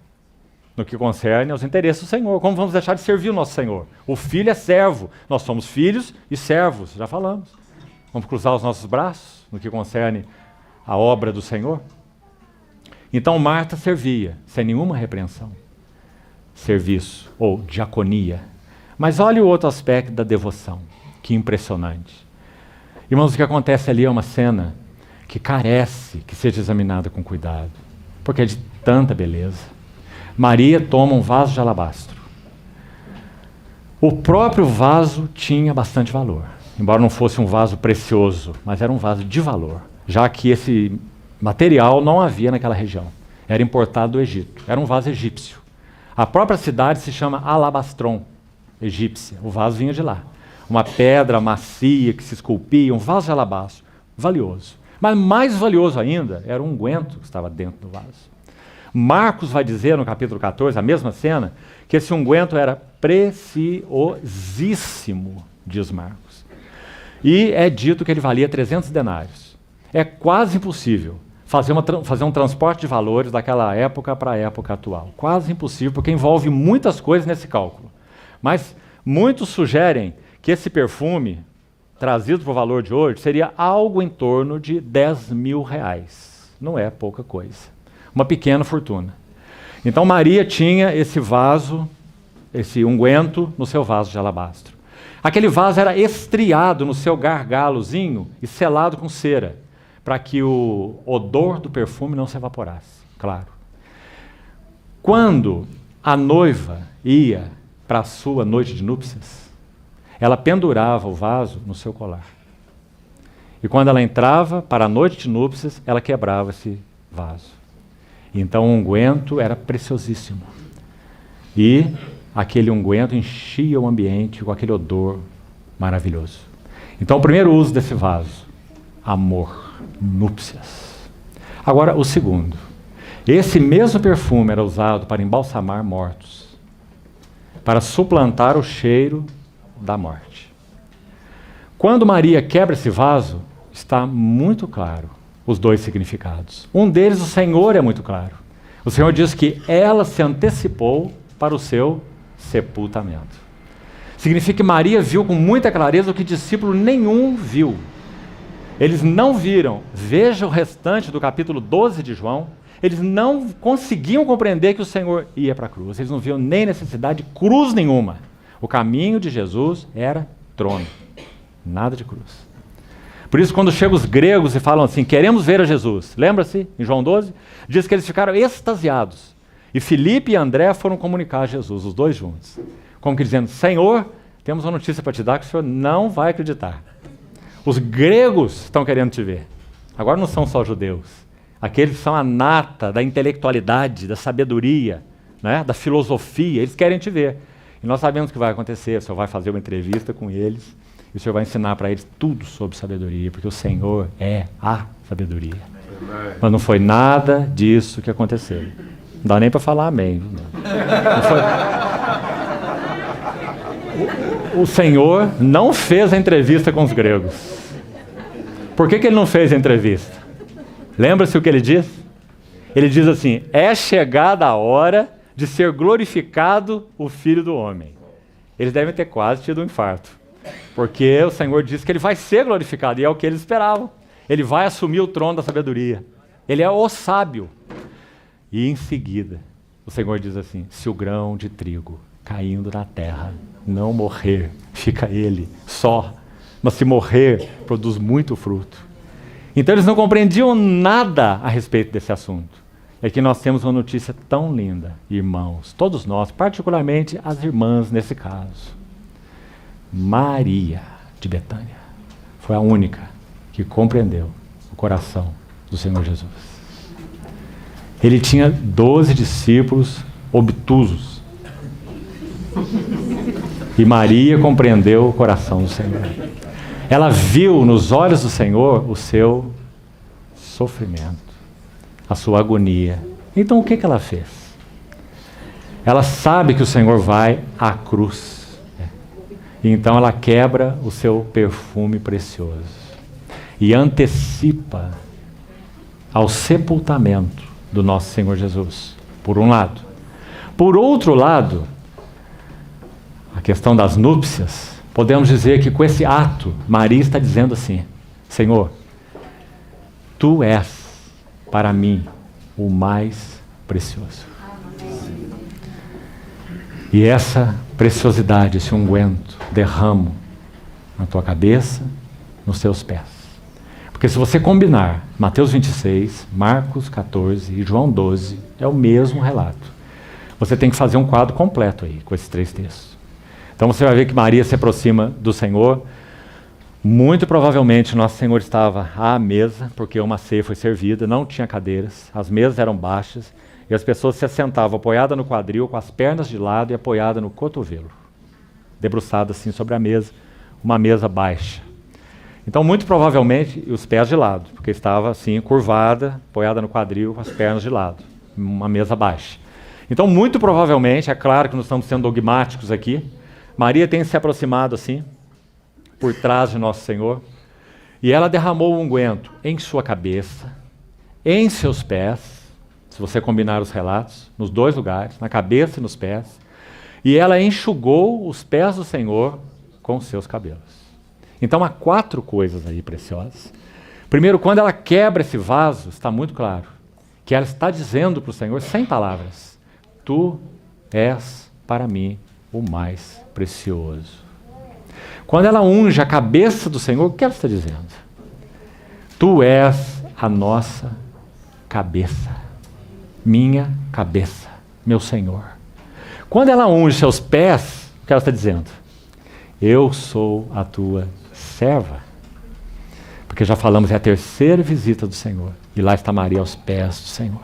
no que concerne aos interesses do Senhor. Como vamos deixar de servir o nosso Senhor? O filho é servo, nós somos filhos e servos, já falamos. Vamos cruzar os nossos braços no que concerne a obra do Senhor? Então Marta servia, sem nenhuma repreensão. Serviço, ou diaconia. Mas olha o outro aspecto da devoção, que impressionante. Irmãos, o que acontece ali é uma cena que carece que seja examinada com cuidado, porque é de tanta beleza. Maria toma um vaso de alabastro. O próprio vaso tinha bastante valor, embora não fosse um vaso precioso, mas era um vaso de valor, já que esse material não havia naquela região. Era importado do Egito, era um vaso egípcio. A própria cidade se chama Alabastron, egípcia, o vaso vinha de lá. Uma pedra macia que se esculpia, um vaso de alabastro, valioso. Mas mais valioso ainda era o unguento que estava dentro do vaso. Marcos vai dizer no capítulo 14, a mesma cena, que esse unguento era preciosíssimo, diz Marcos. E é dito que ele valia 300 denários. É quase impossível fazer um transporte de valores daquela época para a época atual. Quase impossível, porque envolve muitas coisas nesse cálculo. Mas muitos sugerem que esse perfume, trazido para o valor de hoje, seria algo em torno de 10 mil reais. Não é pouca coisa. Uma pequena fortuna. Então Maria tinha esse vaso, esse unguento, no seu vaso de alabastro. Aquele vaso era estriado no seu gargalozinho e selado com cera, para que o odor do perfume não se evaporasse, claro. Quando a noiva ia para a sua noite de núpcias, ela pendurava o vaso no seu colar. E quando ela entrava para a noite de núpcias, ela quebrava esse vaso. Então o unguento era preciosíssimo. E aquele unguento enchia o ambiente com aquele odor maravilhoso. Então o primeiro uso desse vaso, amor, núpcias. Agora o segundo. Esse mesmo perfume era usado para embalsamar mortos, para suplantar o cheiro da morte. Quando Maria quebra esse vaso, está muito claro os dois significados. Um deles, o Senhor, é muito claro. O Senhor diz que ela se antecipou para o seu sepultamento. Significa que Maria viu com muita clareza o que discípulo nenhum viu. Eles não viram. Veja o restante do capítulo 12 de João. Eles não conseguiam compreender que o Senhor ia para a cruz. Eles não viam nem necessidade de cruz nenhuma. O caminho de Jesus era trono. Nada de cruz. Por isso, quando chegam os gregos e falam assim, queremos ver a Jesus. Lembra-se, em João 12? Diz que eles ficaram extasiados. E Filipe e André foram comunicar a Jesus, os dois juntos. Como que dizendo, Senhor, temos uma notícia para te dar que o Senhor não vai acreditar. Os gregos estão querendo te ver. Agora não são só judeus. Aqueles que são a nata da intelectualidade, da sabedoria, né, da filosofia, eles querem te ver. E nós sabemos o que vai acontecer. O Senhor vai fazer uma entrevista com eles e o Senhor vai ensinar para eles tudo sobre sabedoria, porque o Senhor é a sabedoria. Amém. Mas não foi nada disso que aconteceu. Não dá nem para falar amém. Não foi... O Senhor não fez a entrevista com os gregos. Por que ele não fez a entrevista? Lembra-se o que ele diz? Ele diz assim, é chegada a hora de ser glorificado o Filho do Homem. Eles devem ter quase tido um infarto. Porque o Senhor disse que ele vai ser glorificado, e é o que eles esperavam. Ele vai assumir o trono da sabedoria. Ele é o sábio. E em seguida, o Senhor diz assim, se o grão de trigo caindo na terra não morrer, fica ele só. Mas se morrer, produz muito fruto. Então eles não compreendiam nada a respeito desse assunto. É que nós temos uma notícia tão linda, irmãos, todos nós, particularmente as irmãs nesse caso. Maria de Betânia foi a única que compreendeu o coração do Senhor Jesus. Ele tinha 12 discípulos obtusos. E Maria compreendeu o coração do Senhor. Ela viu nos olhos do Senhor o seu sofrimento, a sua agonia. Então o que ela fez? Ela sabe que o Senhor vai à cruz. E então ela quebra o seu perfume precioso e antecipa ao sepultamento do nosso Senhor Jesus, por um lado. Por outro lado, a questão das núpcias, podemos dizer que com esse ato, Maria está dizendo assim: Senhor, Tu és para mim o mais precioso. E essa preciosidade, esse unguento, derramo na tua cabeça, nos teus pés. Porque se você combinar Mateus 26, Marcos 14 e João 12, é o mesmo relato. Você tem que fazer um quadro completo aí, com esses 3 textos. Então você vai ver que Maria se aproxima do Senhor. Muito provavelmente Nosso Senhor estava à mesa, porque uma ceia foi servida, não tinha cadeiras, as mesas eram baixas, e as pessoas se assentavam apoiada no quadril, com as pernas de lado e apoiada no cotovelo, debruçada assim sobre a mesa, uma mesa baixa. Então, muito provavelmente, os pés de lado, porque estava assim, curvada, apoiada no quadril, com as pernas de lado, uma mesa baixa. Então, muito provavelmente, é claro que nós estamos sendo dogmáticos aqui, Maria tem se aproximado assim, por trás de Nosso Senhor, e ela derramou o unguento em sua cabeça, em seus pés, se você combinar os relatos, nos 2 lugares, na cabeça e nos pés, e ela enxugou os pés do Senhor com seus cabelos. Então há 4 coisas aí preciosas. Primeiro, quando ela quebra esse vaso, está muito claro que ela está dizendo para o Senhor, sem palavras: Tu és para mim o mais precioso. Quando ela unge a cabeça do Senhor, o que ela está dizendo? Tu és a nossa cabeça, minha cabeça, meu Senhor. Quando ela unge seus pés, o que ela está dizendo? Eu sou a tua serva. Porque já falamos, é a 3ª visita do Senhor. E lá está Maria aos pés do Senhor.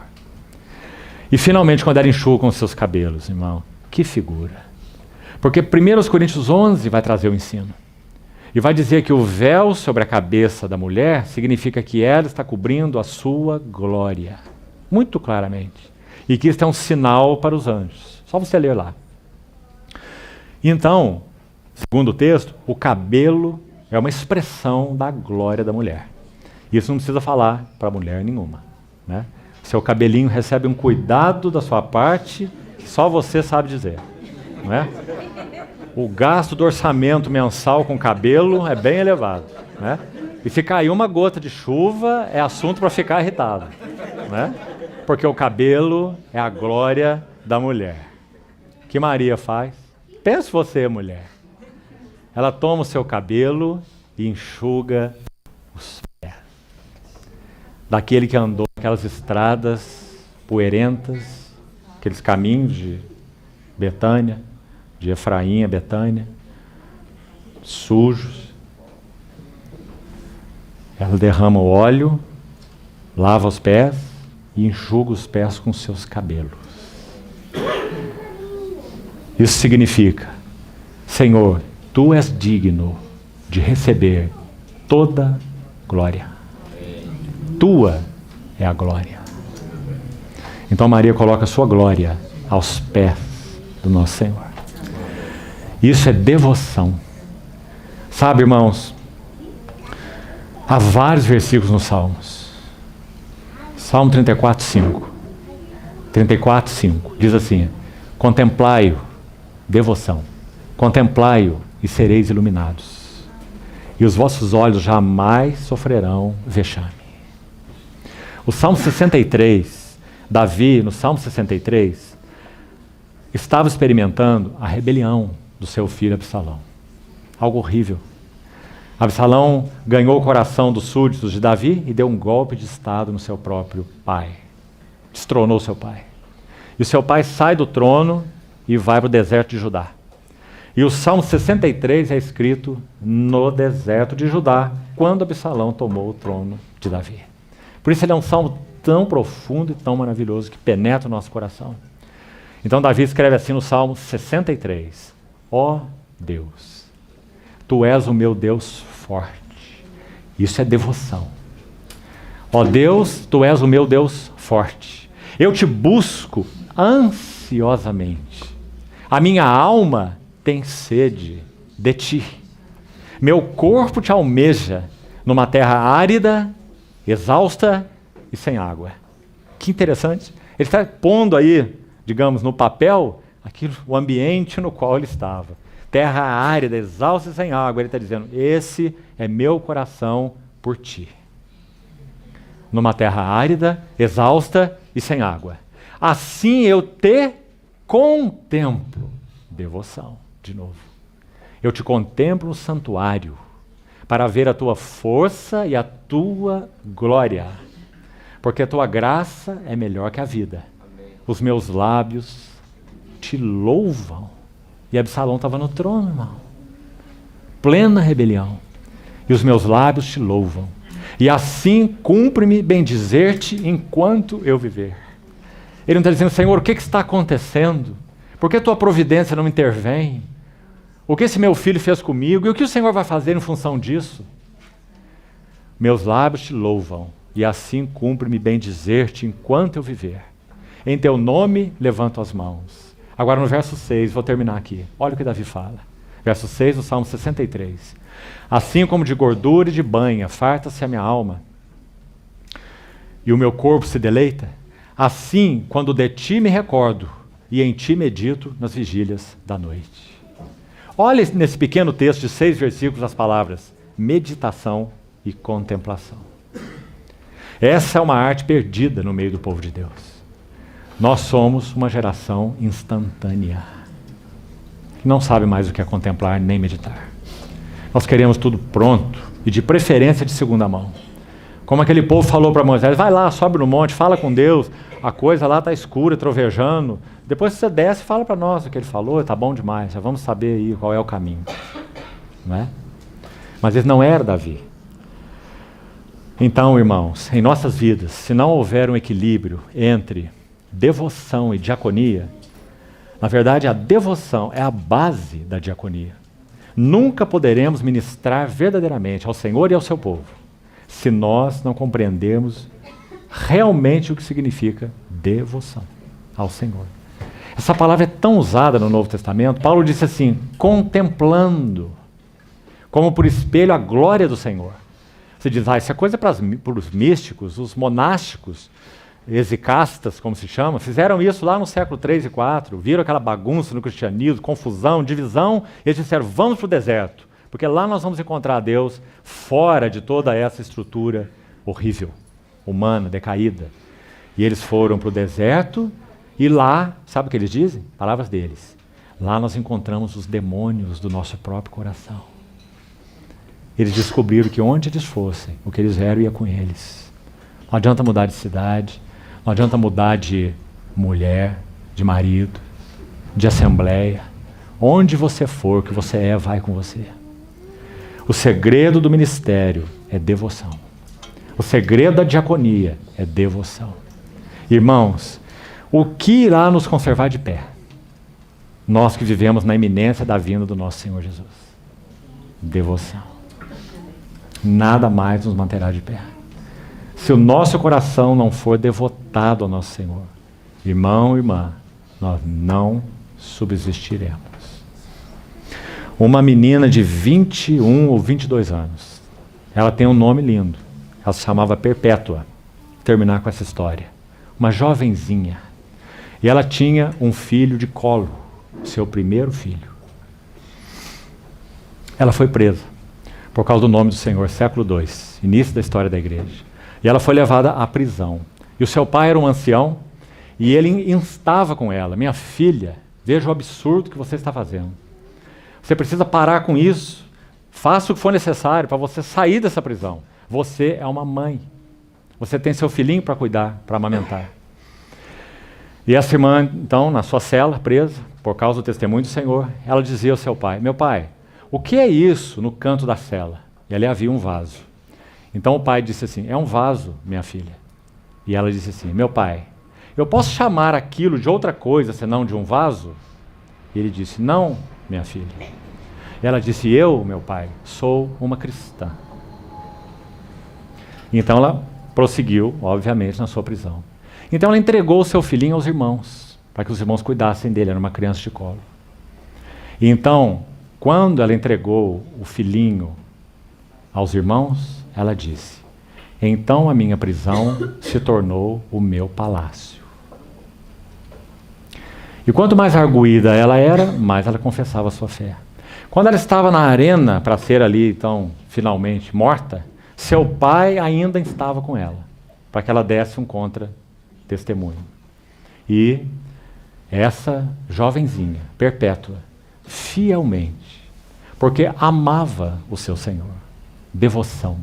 E finalmente, quando ela enxuga os seus cabelos, irmão, que figura. Porque 1 Coríntios 11 vai trazer o ensino. E vai dizer que o véu sobre a cabeça da mulher significa que ela está cobrindo a sua glória. Muito claramente. E que isso é um sinal para os anjos. Só você ler lá. Então, segundo o texto, o cabelo é uma expressão da glória da mulher. Isso não precisa falar para mulher nenhuma, né? Seu cabelinho recebe um cuidado da sua parte que só você sabe dizer, não é? O gasto do orçamento mensal com cabelo é bem elevado, né? E se cair uma gota de chuva é assunto para ficar irritado, né? Porque o cabelo é a glória da mulher. O que Maria faz? Pense você, mulher. Ela toma o seu cabelo e enxuga os pés daquele que andou aquelas estradas poeirentas, aqueles caminhos de Betânia, de Efraim a Betânia, sujos. Ela derrama o óleo, lava os pés e enxuga os pés com seus cabelos. Isso significa: Senhor, Tu és digno de receber toda glória. Tua é a glória. Então Maria coloca a sua glória aos pés do nosso Senhor. Isso é devoção. Sabe, irmãos, há vários versículos nos Salmos. Salmo 34, 5. 34, 5. Diz assim: contemplai-o, devoção. Contemplai-o e sereis iluminados. E os vossos olhos jamais sofrerão vexame. O Salmo 63, Davi, no Salmo 63, estava experimentando a rebelião do seu filho Absalão. Algo horrível. Absalão ganhou o coração dos súditos de Davi e deu um golpe de estado no seu próprio pai. Destronou seu pai. E o seu pai sai do trono e vai para o deserto de Judá. E o Salmo 63 é escrito no deserto de Judá, quando Absalão tomou o trono de Davi. Por isso ele é um salmo tão profundo e tão maravilhoso que penetra o nosso coração. Então Davi escreve assim no Salmo 63: ó Deus, Tu és o meu Deus forte. Isso é devoção. Ó Deus, tu és o meu Deus forte. Eu te busco ansiosamente. A minha alma tem sede de ti. Meu corpo te almeja numa terra árida, exausta e sem água. Que interessante. Ele está pondo aí, digamos, no papel, o ambiente no qual ele estava. Terra árida, exausta e sem água. Ele está dizendo, esse é meu coração por ti. Numa terra árida, exausta e sem água. Assim eu te contemplo. Devoção, de novo. Eu te contemplo no santuário, para ver a tua força e a tua glória. Porque a tua graça é melhor que a vida. Amém. Os meus lábios te louvam. E Absalão estava no trono, irmão. Plena rebelião. E os meus lábios te louvam. E assim cumpre-me bendizer-te enquanto eu viver. Ele não está dizendo, Senhor, o que está acontecendo? Por que a tua providência não intervém? O que esse meu filho fez comigo? E o que o Senhor vai fazer em função disso? Meus lábios te louvam. E assim cumpre-me bendizer-te enquanto eu viver. Em teu nome levanto as mãos. Agora no verso 6, vou terminar aqui. Olha o que Davi fala. Verso 6 do Salmo 63. Assim como de gordura e de banha farta-se a minha alma, e o meu corpo se deleita, assim quando de ti me recordo, e em ti medito nas vigílias da noite. Olha nesse pequeno texto de 6 versículos as palavras meditação e contemplação. Essa é uma arte perdida no meio do povo de Deus. Nós somos uma geração instantânea, que não sabe mais o que é contemplar nem meditar. Nós queremos tudo pronto e de preferência de segunda mão. Como aquele povo falou para Moisés, vai lá, sobe no monte, fala com Deus, a coisa lá está escura, trovejando. Depois você desce, fala para nós o que ele falou, está bom demais, já vamos saber aí qual é o caminho. Não é? Mas esse não era Davi. Então, irmãos, em nossas vidas, se não houver um equilíbrio entre devoção e diaconia, na verdade a devoção é a base da diaconia. Nunca poderemos ministrar verdadeiramente ao Senhor e ao seu povo se nós não compreendermos realmente o que significa devoção ao Senhor. Essa palavra é tão usada no Novo Testamento. Paulo disse assim, contemplando, como por espelho a glória do Senhor. Você diz, isso é coisa para os místicos, os monásticos, exicastas, como se chama, fizeram isso lá no século 3 e 4, viram aquela bagunça no cristianismo, confusão, divisão, e eles disseram, vamos para o deserto, porque lá nós vamos encontrar Deus fora de toda essa estrutura horrível, humana, decaída. E eles foram para o deserto, e lá, sabe o que eles dizem? Palavras deles, lá nós encontramos os demônios do nosso próprio coração. Eles descobriram que onde eles fossem, o que eles eram ia com eles. Não adianta mudar de cidade, não adianta mudar de mulher, de marido, de assembleia. Onde você for, o que você é, vai com você. O segredo do ministério é devoção. O segredo da diaconia é devoção. Irmãos, o que irá nos conservar de pé? Nós que vivemos na iminência da vinda do nosso Senhor Jesus. Devoção. Nada mais nos manterá de pé. Se o nosso coração não for devotado ao nosso Senhor, irmão, irmã, nós não subsistiremos. Uma menina de 21 ou 22 anos, ela tem um nome lindo, ela se chamava Perpétua. Vou terminar com essa história. Uma jovenzinha, e ela tinha um filho de colo, seu primeiro filho. Ela foi presa, por causa do nome do Senhor, século II, início da história da igreja. E ela foi levada à prisão. E o seu pai era um ancião, e ele instava com ela, minha filha, veja o absurdo que você está fazendo. Você precisa parar com isso, faça o que for necessário para você sair dessa prisão. Você é uma mãe. Você tem seu filhinho para cuidar, para amamentar. E essa irmã, então, na sua cela, presa, por causa do testemunho do Senhor, ela dizia ao seu pai, meu pai, o que é isso no canto da cela? E ali havia um vaso. Então o pai disse assim, é um vaso, minha filha. E ela disse assim, meu pai, eu posso chamar aquilo de outra coisa senão de um vaso? E ele disse, não, minha filha. E ela disse, eu, meu pai, sou uma cristã. Então ela prosseguiu, obviamente, na sua prisão. Então ela entregou o seu filhinho aos irmãos, para que os irmãos cuidassem dele, era uma criança de colo. E então, quando ela entregou o filhinho aos irmãos, ela disse: então a minha prisão se tornou o meu palácio. E quanto mais arguída ela era, mais ela confessava a sua fé. Quando ela estava na arena para ser ali, então, finalmente morta, seu pai ainda estava com ela, para que ela desse um contra-testemunho. E essa jovenzinha, Perpétua, fielmente, porque amava o seu Senhor, devoção,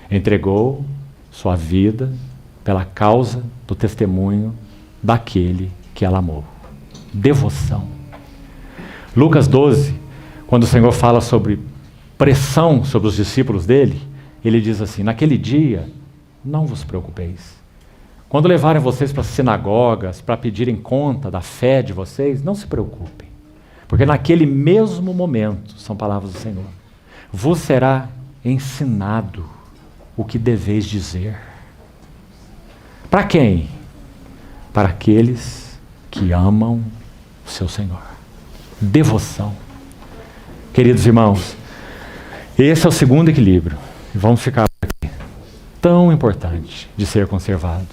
entregou sua vida pela causa do testemunho daquele que ela amou. Devoção. Lucas 12, quando o Senhor fala sobre pressão sobre os discípulos dele, ele diz assim: naquele dia, não vos preocupeis. Quando levarem vocês para as sinagogas, para pedirem conta da fé de vocês, não se preocupem. Porque naquele mesmo momento, são palavras do Senhor, vos será ensinado o que deveis dizer. Para quem? Para aqueles que amam o seu Senhor. Devoção. Queridos irmãos, esse é o segundo equilíbrio. Vamos ficar aqui. Tão importante de ser conservado.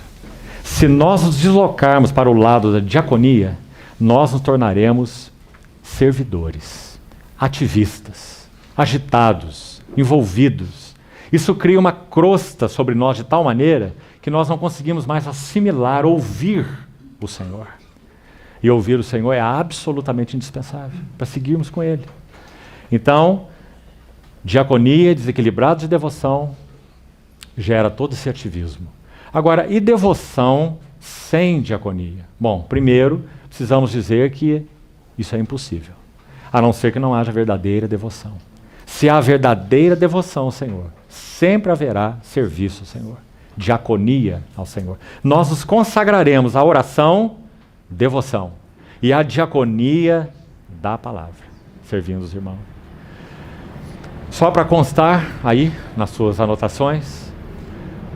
Se nós nos deslocarmos para o lado da diaconia, nós nos tornaremos servidores, ativistas, agitados, envolvidos. Isso cria uma crosta sobre nós de tal maneira que nós não conseguimos mais assimilar, ouvir o Senhor. E ouvir o Senhor é absolutamente indispensável para seguirmos com Ele. Então, diaconia desequilibrada de devoção gera todo esse ativismo. Agora, e devoção sem diaconia? Bom, primeiro, precisamos dizer que isso é impossível, a não ser que não haja verdadeira devoção. Se há verdadeira devoção ao Senhor, sempre haverá serviço ao Senhor, diaconia ao Senhor. Nós nos consagraremos à oração, devoção, e à diaconia da palavra, servindo os irmãos. Só para constar aí nas suas anotações,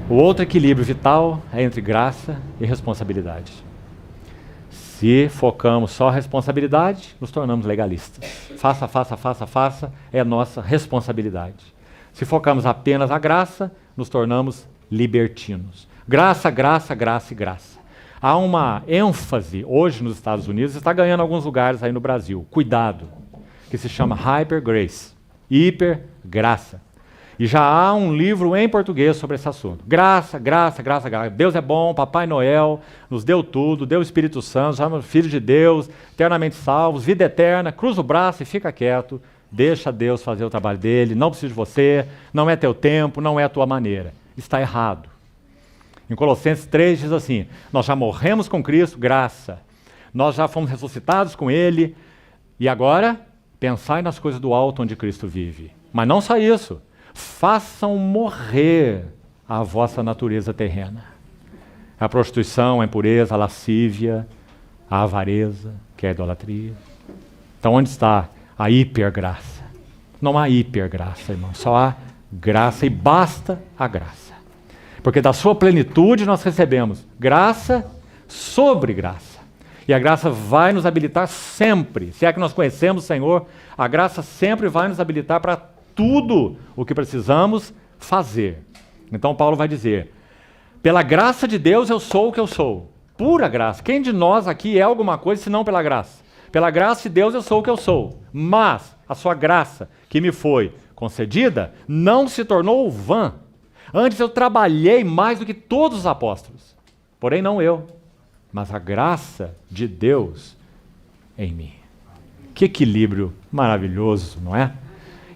o outro equilíbrio vital é entre graça e responsabilidade. Se focamos só a responsabilidade, nos tornamos legalistas. Faça, é nossa responsabilidade. Se focamos apenas a graça, nos tornamos libertinos. Graça, graça, graça e graça. Há uma ênfase hoje nos Estados Unidos, está ganhando alguns lugares aí no Brasil, cuidado, que se chama Hyper Grace, hiper graça. E já há um livro em português sobre esse assunto. Graça, graça, graça, graça. Deus é bom, Papai Noel nos deu tudo, deu o Espírito Santo, somos filhos de Deus, eternamente salvos, vida eterna, cruza o braço e fica quieto, deixa Deus fazer o trabalho dele, não precisa de você, não é teu tempo, não é a tua maneira. Está errado. Em Colossenses 3 diz assim: nós já morremos com Cristo, graça. Nós já fomos ressuscitados com Ele, e agora pensai nas coisas do alto onde Cristo vive. Mas não só isso. Façam morrer a vossa natureza terrena. A prostituição, a impureza, a lascívia, a avareza, que é a idolatria. Então onde está a hipergraça? Não há hipergraça, irmão. Só há graça e basta a graça. Porque da sua plenitude nós recebemos graça sobre graça. E a graça vai nos habilitar sempre. Se é que nós conhecemos o Senhor, a graça sempre vai nos habilitar para tudo o que precisamos fazer. Então Paulo vai dizer: pela graça de Deus eu sou o que eu sou. Pura graça. Quem de nós aqui é alguma coisa se não pela graça? Pela graça de Deus eu sou o que eu sou. Mas a sua graça que me foi concedida não se tornou vã. Antes eu trabalhei mais do que todos os apóstolos. Porém não eu, mas a graça de Deus em mim. Que equilíbrio maravilhoso, não é?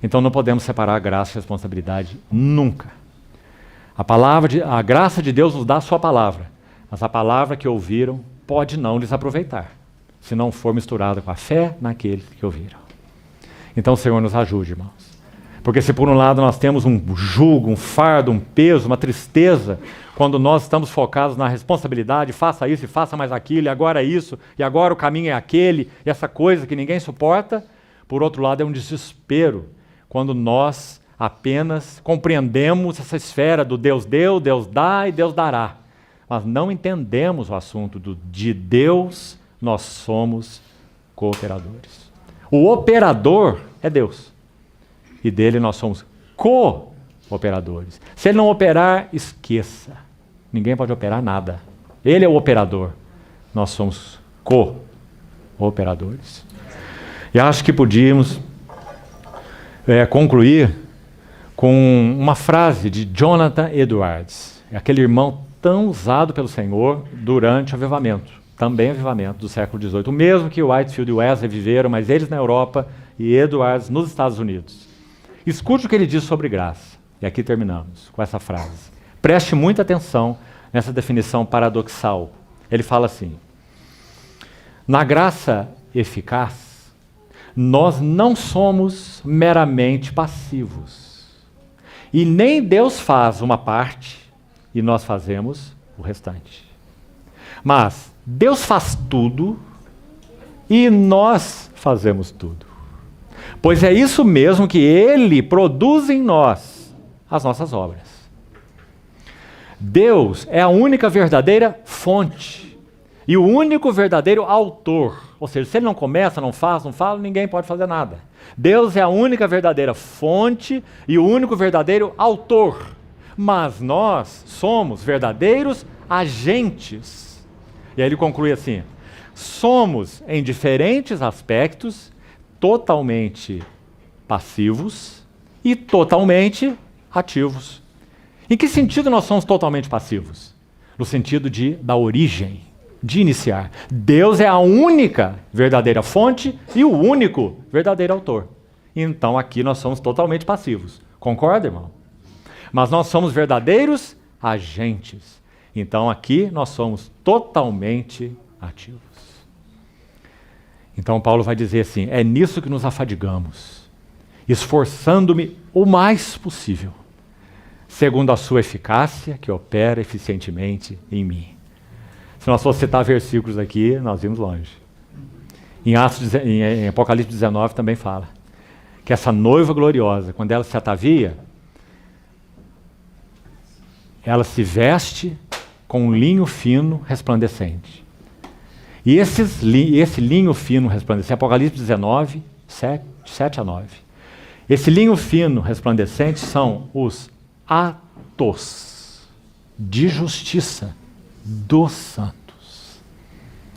Então não podemos separar a graça e a responsabilidade nunca. A graça de Deus nos dá a sua palavra, mas a palavra que ouviram pode não lhes aproveitar, se não for misturada com a fé naqueles que ouviram. Então o Senhor nos ajude, irmãos. Porque se por um lado nós temos um jugo, um fardo, um peso, uma tristeza, quando nós estamos focados na responsabilidade, faça isso e faça mais aquilo, e agora isso, e agora o caminho é aquele, e essa coisa que ninguém suporta, por outro lado é um desespero, quando nós apenas compreendemos essa esfera do Deus deu, Deus dá e Deus dará. Mas não entendemos o assunto de Deus, nós somos cooperadores. O operador é Deus. E dele nós somos cooperadores. Se ele não operar, esqueça. Ninguém pode operar nada. Ele é o operador. Nós somos cooperadores. E acho que podíamos concluir com uma frase de Jonathan Edwards, aquele irmão tão usado pelo Senhor durante o avivamento, também avivamento do século XVIII, o mesmo que Whitefield e Wesley viveram, mas eles na Europa e Edwards nos Estados Unidos. Escute o que ele diz sobre graça. E aqui terminamos com essa frase. Preste muita atenção nessa definição paradoxal. Ele fala assim: na graça eficaz, nós não somos meramente passivos. E nem Deus faz uma parte e nós fazemos o restante. Mas Deus faz tudo e nós fazemos tudo. Pois é isso mesmo que Ele produz em nós, as nossas obras. Deus é a única verdadeira fonte e o único verdadeiro autor. Ou seja, se Ele não começa, não faz, não fala, ninguém pode fazer nada. Deus é a única verdadeira fonte e o único verdadeiro autor. Mas nós somos verdadeiros agentes. E aí ele conclui assim: somos, em diferentes aspectos, totalmente passivos e totalmente ativos. Em que sentido nós somos totalmente passivos? No sentido da origem, de iniciar. Deus é a única verdadeira fonte e o único verdadeiro autor. Então aqui nós somos totalmente passivos. Concorda, irmão? Mas nós somos verdadeiros agentes. Então aqui nós somos totalmente ativos. Então Paulo vai dizer assim: é nisso que nos afadigamos, esforçando-me o mais possível, segundo a sua eficácia que opera eficientemente em mim. Se nós fosse citar versículos aqui, nós vimos longe. Em Apocalipse 19 também fala que essa noiva gloriosa, quando ela se atavia, ela se veste com um linho fino resplandecente. E esse linho fino resplandecente, Apocalipse 19, 7 a 9. Esse linho fino resplandecente são os atos de justiça dos santos.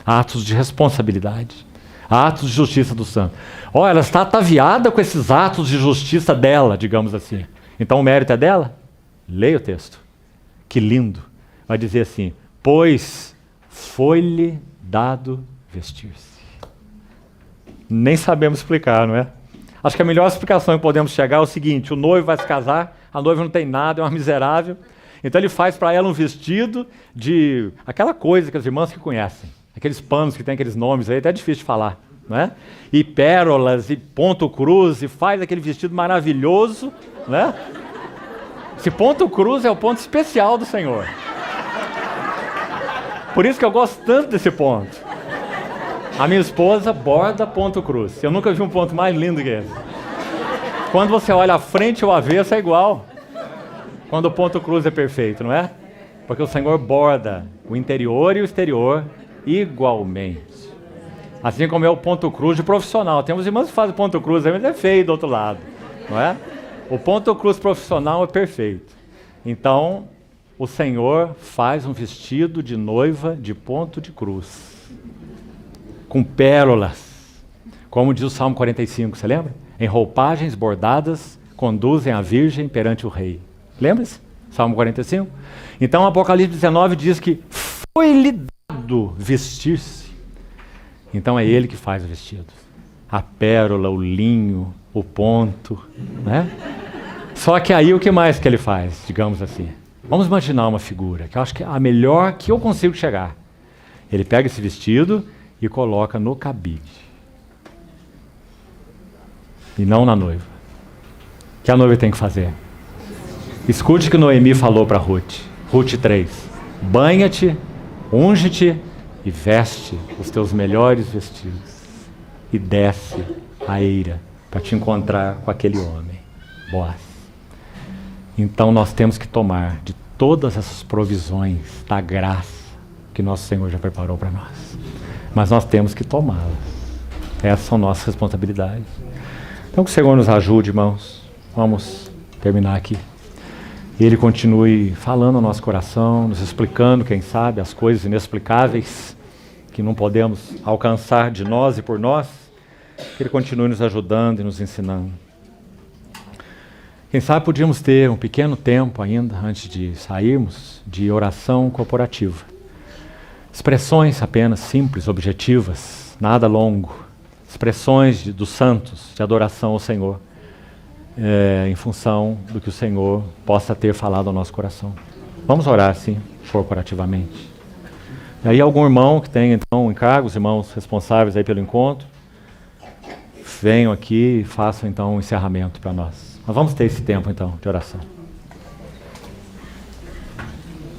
Atos de responsabilidade. Atos de justiça dos santos. Ela está ataviada com esses atos de justiça dela, digamos assim. Então o mérito é dela? Leia o texto. Que lindo. Vai dizer assim: pois foi-lhe dado vestir-se. Nem sabemos explicar, não é? Acho que a melhor explicação que podemos chegar é o seguinte: o noivo vai se casar, a noiva não tem nada, é uma miserável. Então ele faz para ela um vestido de aquela coisa que as irmãs que conhecem, aqueles panos que tem aqueles nomes aí, até é difícil de falar, não é? E pérolas, e ponto cruz, e faz aquele vestido maravilhoso, né? Esse ponto cruz é o ponto especial do Senhor. Por isso que eu gosto tanto desse ponto. A minha esposa borda ponto cruz. Eu nunca vi um ponto mais lindo que esse. Quando você olha a frente e o avesso é igual. Quando o ponto cruz é perfeito, não é? Porque o Senhor borda o interior e o exterior igualmente. Assim como é o ponto cruz de profissional. Temos irmãos que fazem ponto cruz, mas é feio do outro lado, não é? O ponto cruz profissional é perfeito. Então, o Senhor faz um vestido de noiva de ponto de cruz, com pérolas, como diz o Salmo 45, você lembra? Em roupagens bordadas conduzem a virgem perante o rei. Lembra-se? Salmo 45? Então, Apocalipse 19 diz que foi-lhe dado vestir-se. Então é ele que faz o vestido. A pérola, o linho, o ponto, né? Só que aí o que mais que ele faz, digamos assim? Vamos imaginar uma figura, que eu acho que é a melhor que eu consigo chegar. Ele pega esse vestido e coloca no cabide. E não na noiva. O que a noiva tem que fazer? Escute o que Noemi falou para Ruth. Ruth 3. Banha-te, unge-te e veste os teus melhores vestidos. E desce a eira para te encontrar com aquele homem, Boaz. Então nós temos que tomar de todas essas provisões da graça que nosso Senhor já preparou para nós. Mas nós temos que tomá-las. Essas são nossas responsabilidades. Então que o Senhor nos ajude, irmãos. Vamos terminar aqui. E Ele continue falando ao nosso coração, nos explicando, quem sabe, as coisas inexplicáveis que não podemos alcançar de nós e por nós. Que Ele continue nos ajudando e nos ensinando. Quem sabe podíamos ter um pequeno tempo ainda, antes de sairmos, de oração corporativa. Expressões apenas simples, objetivas, nada longo. Expressões dos santos de adoração ao Senhor, em função do que o Senhor possa ter falado ao nosso coração. Vamos orar, sim, corporativamente. E aí algum irmão que tenha, então, encargos, irmãos responsáveis aí pelo encontro, venham aqui e façam, então, um encerramento para nós. Mas vamos ter esse tempo, então, de oração.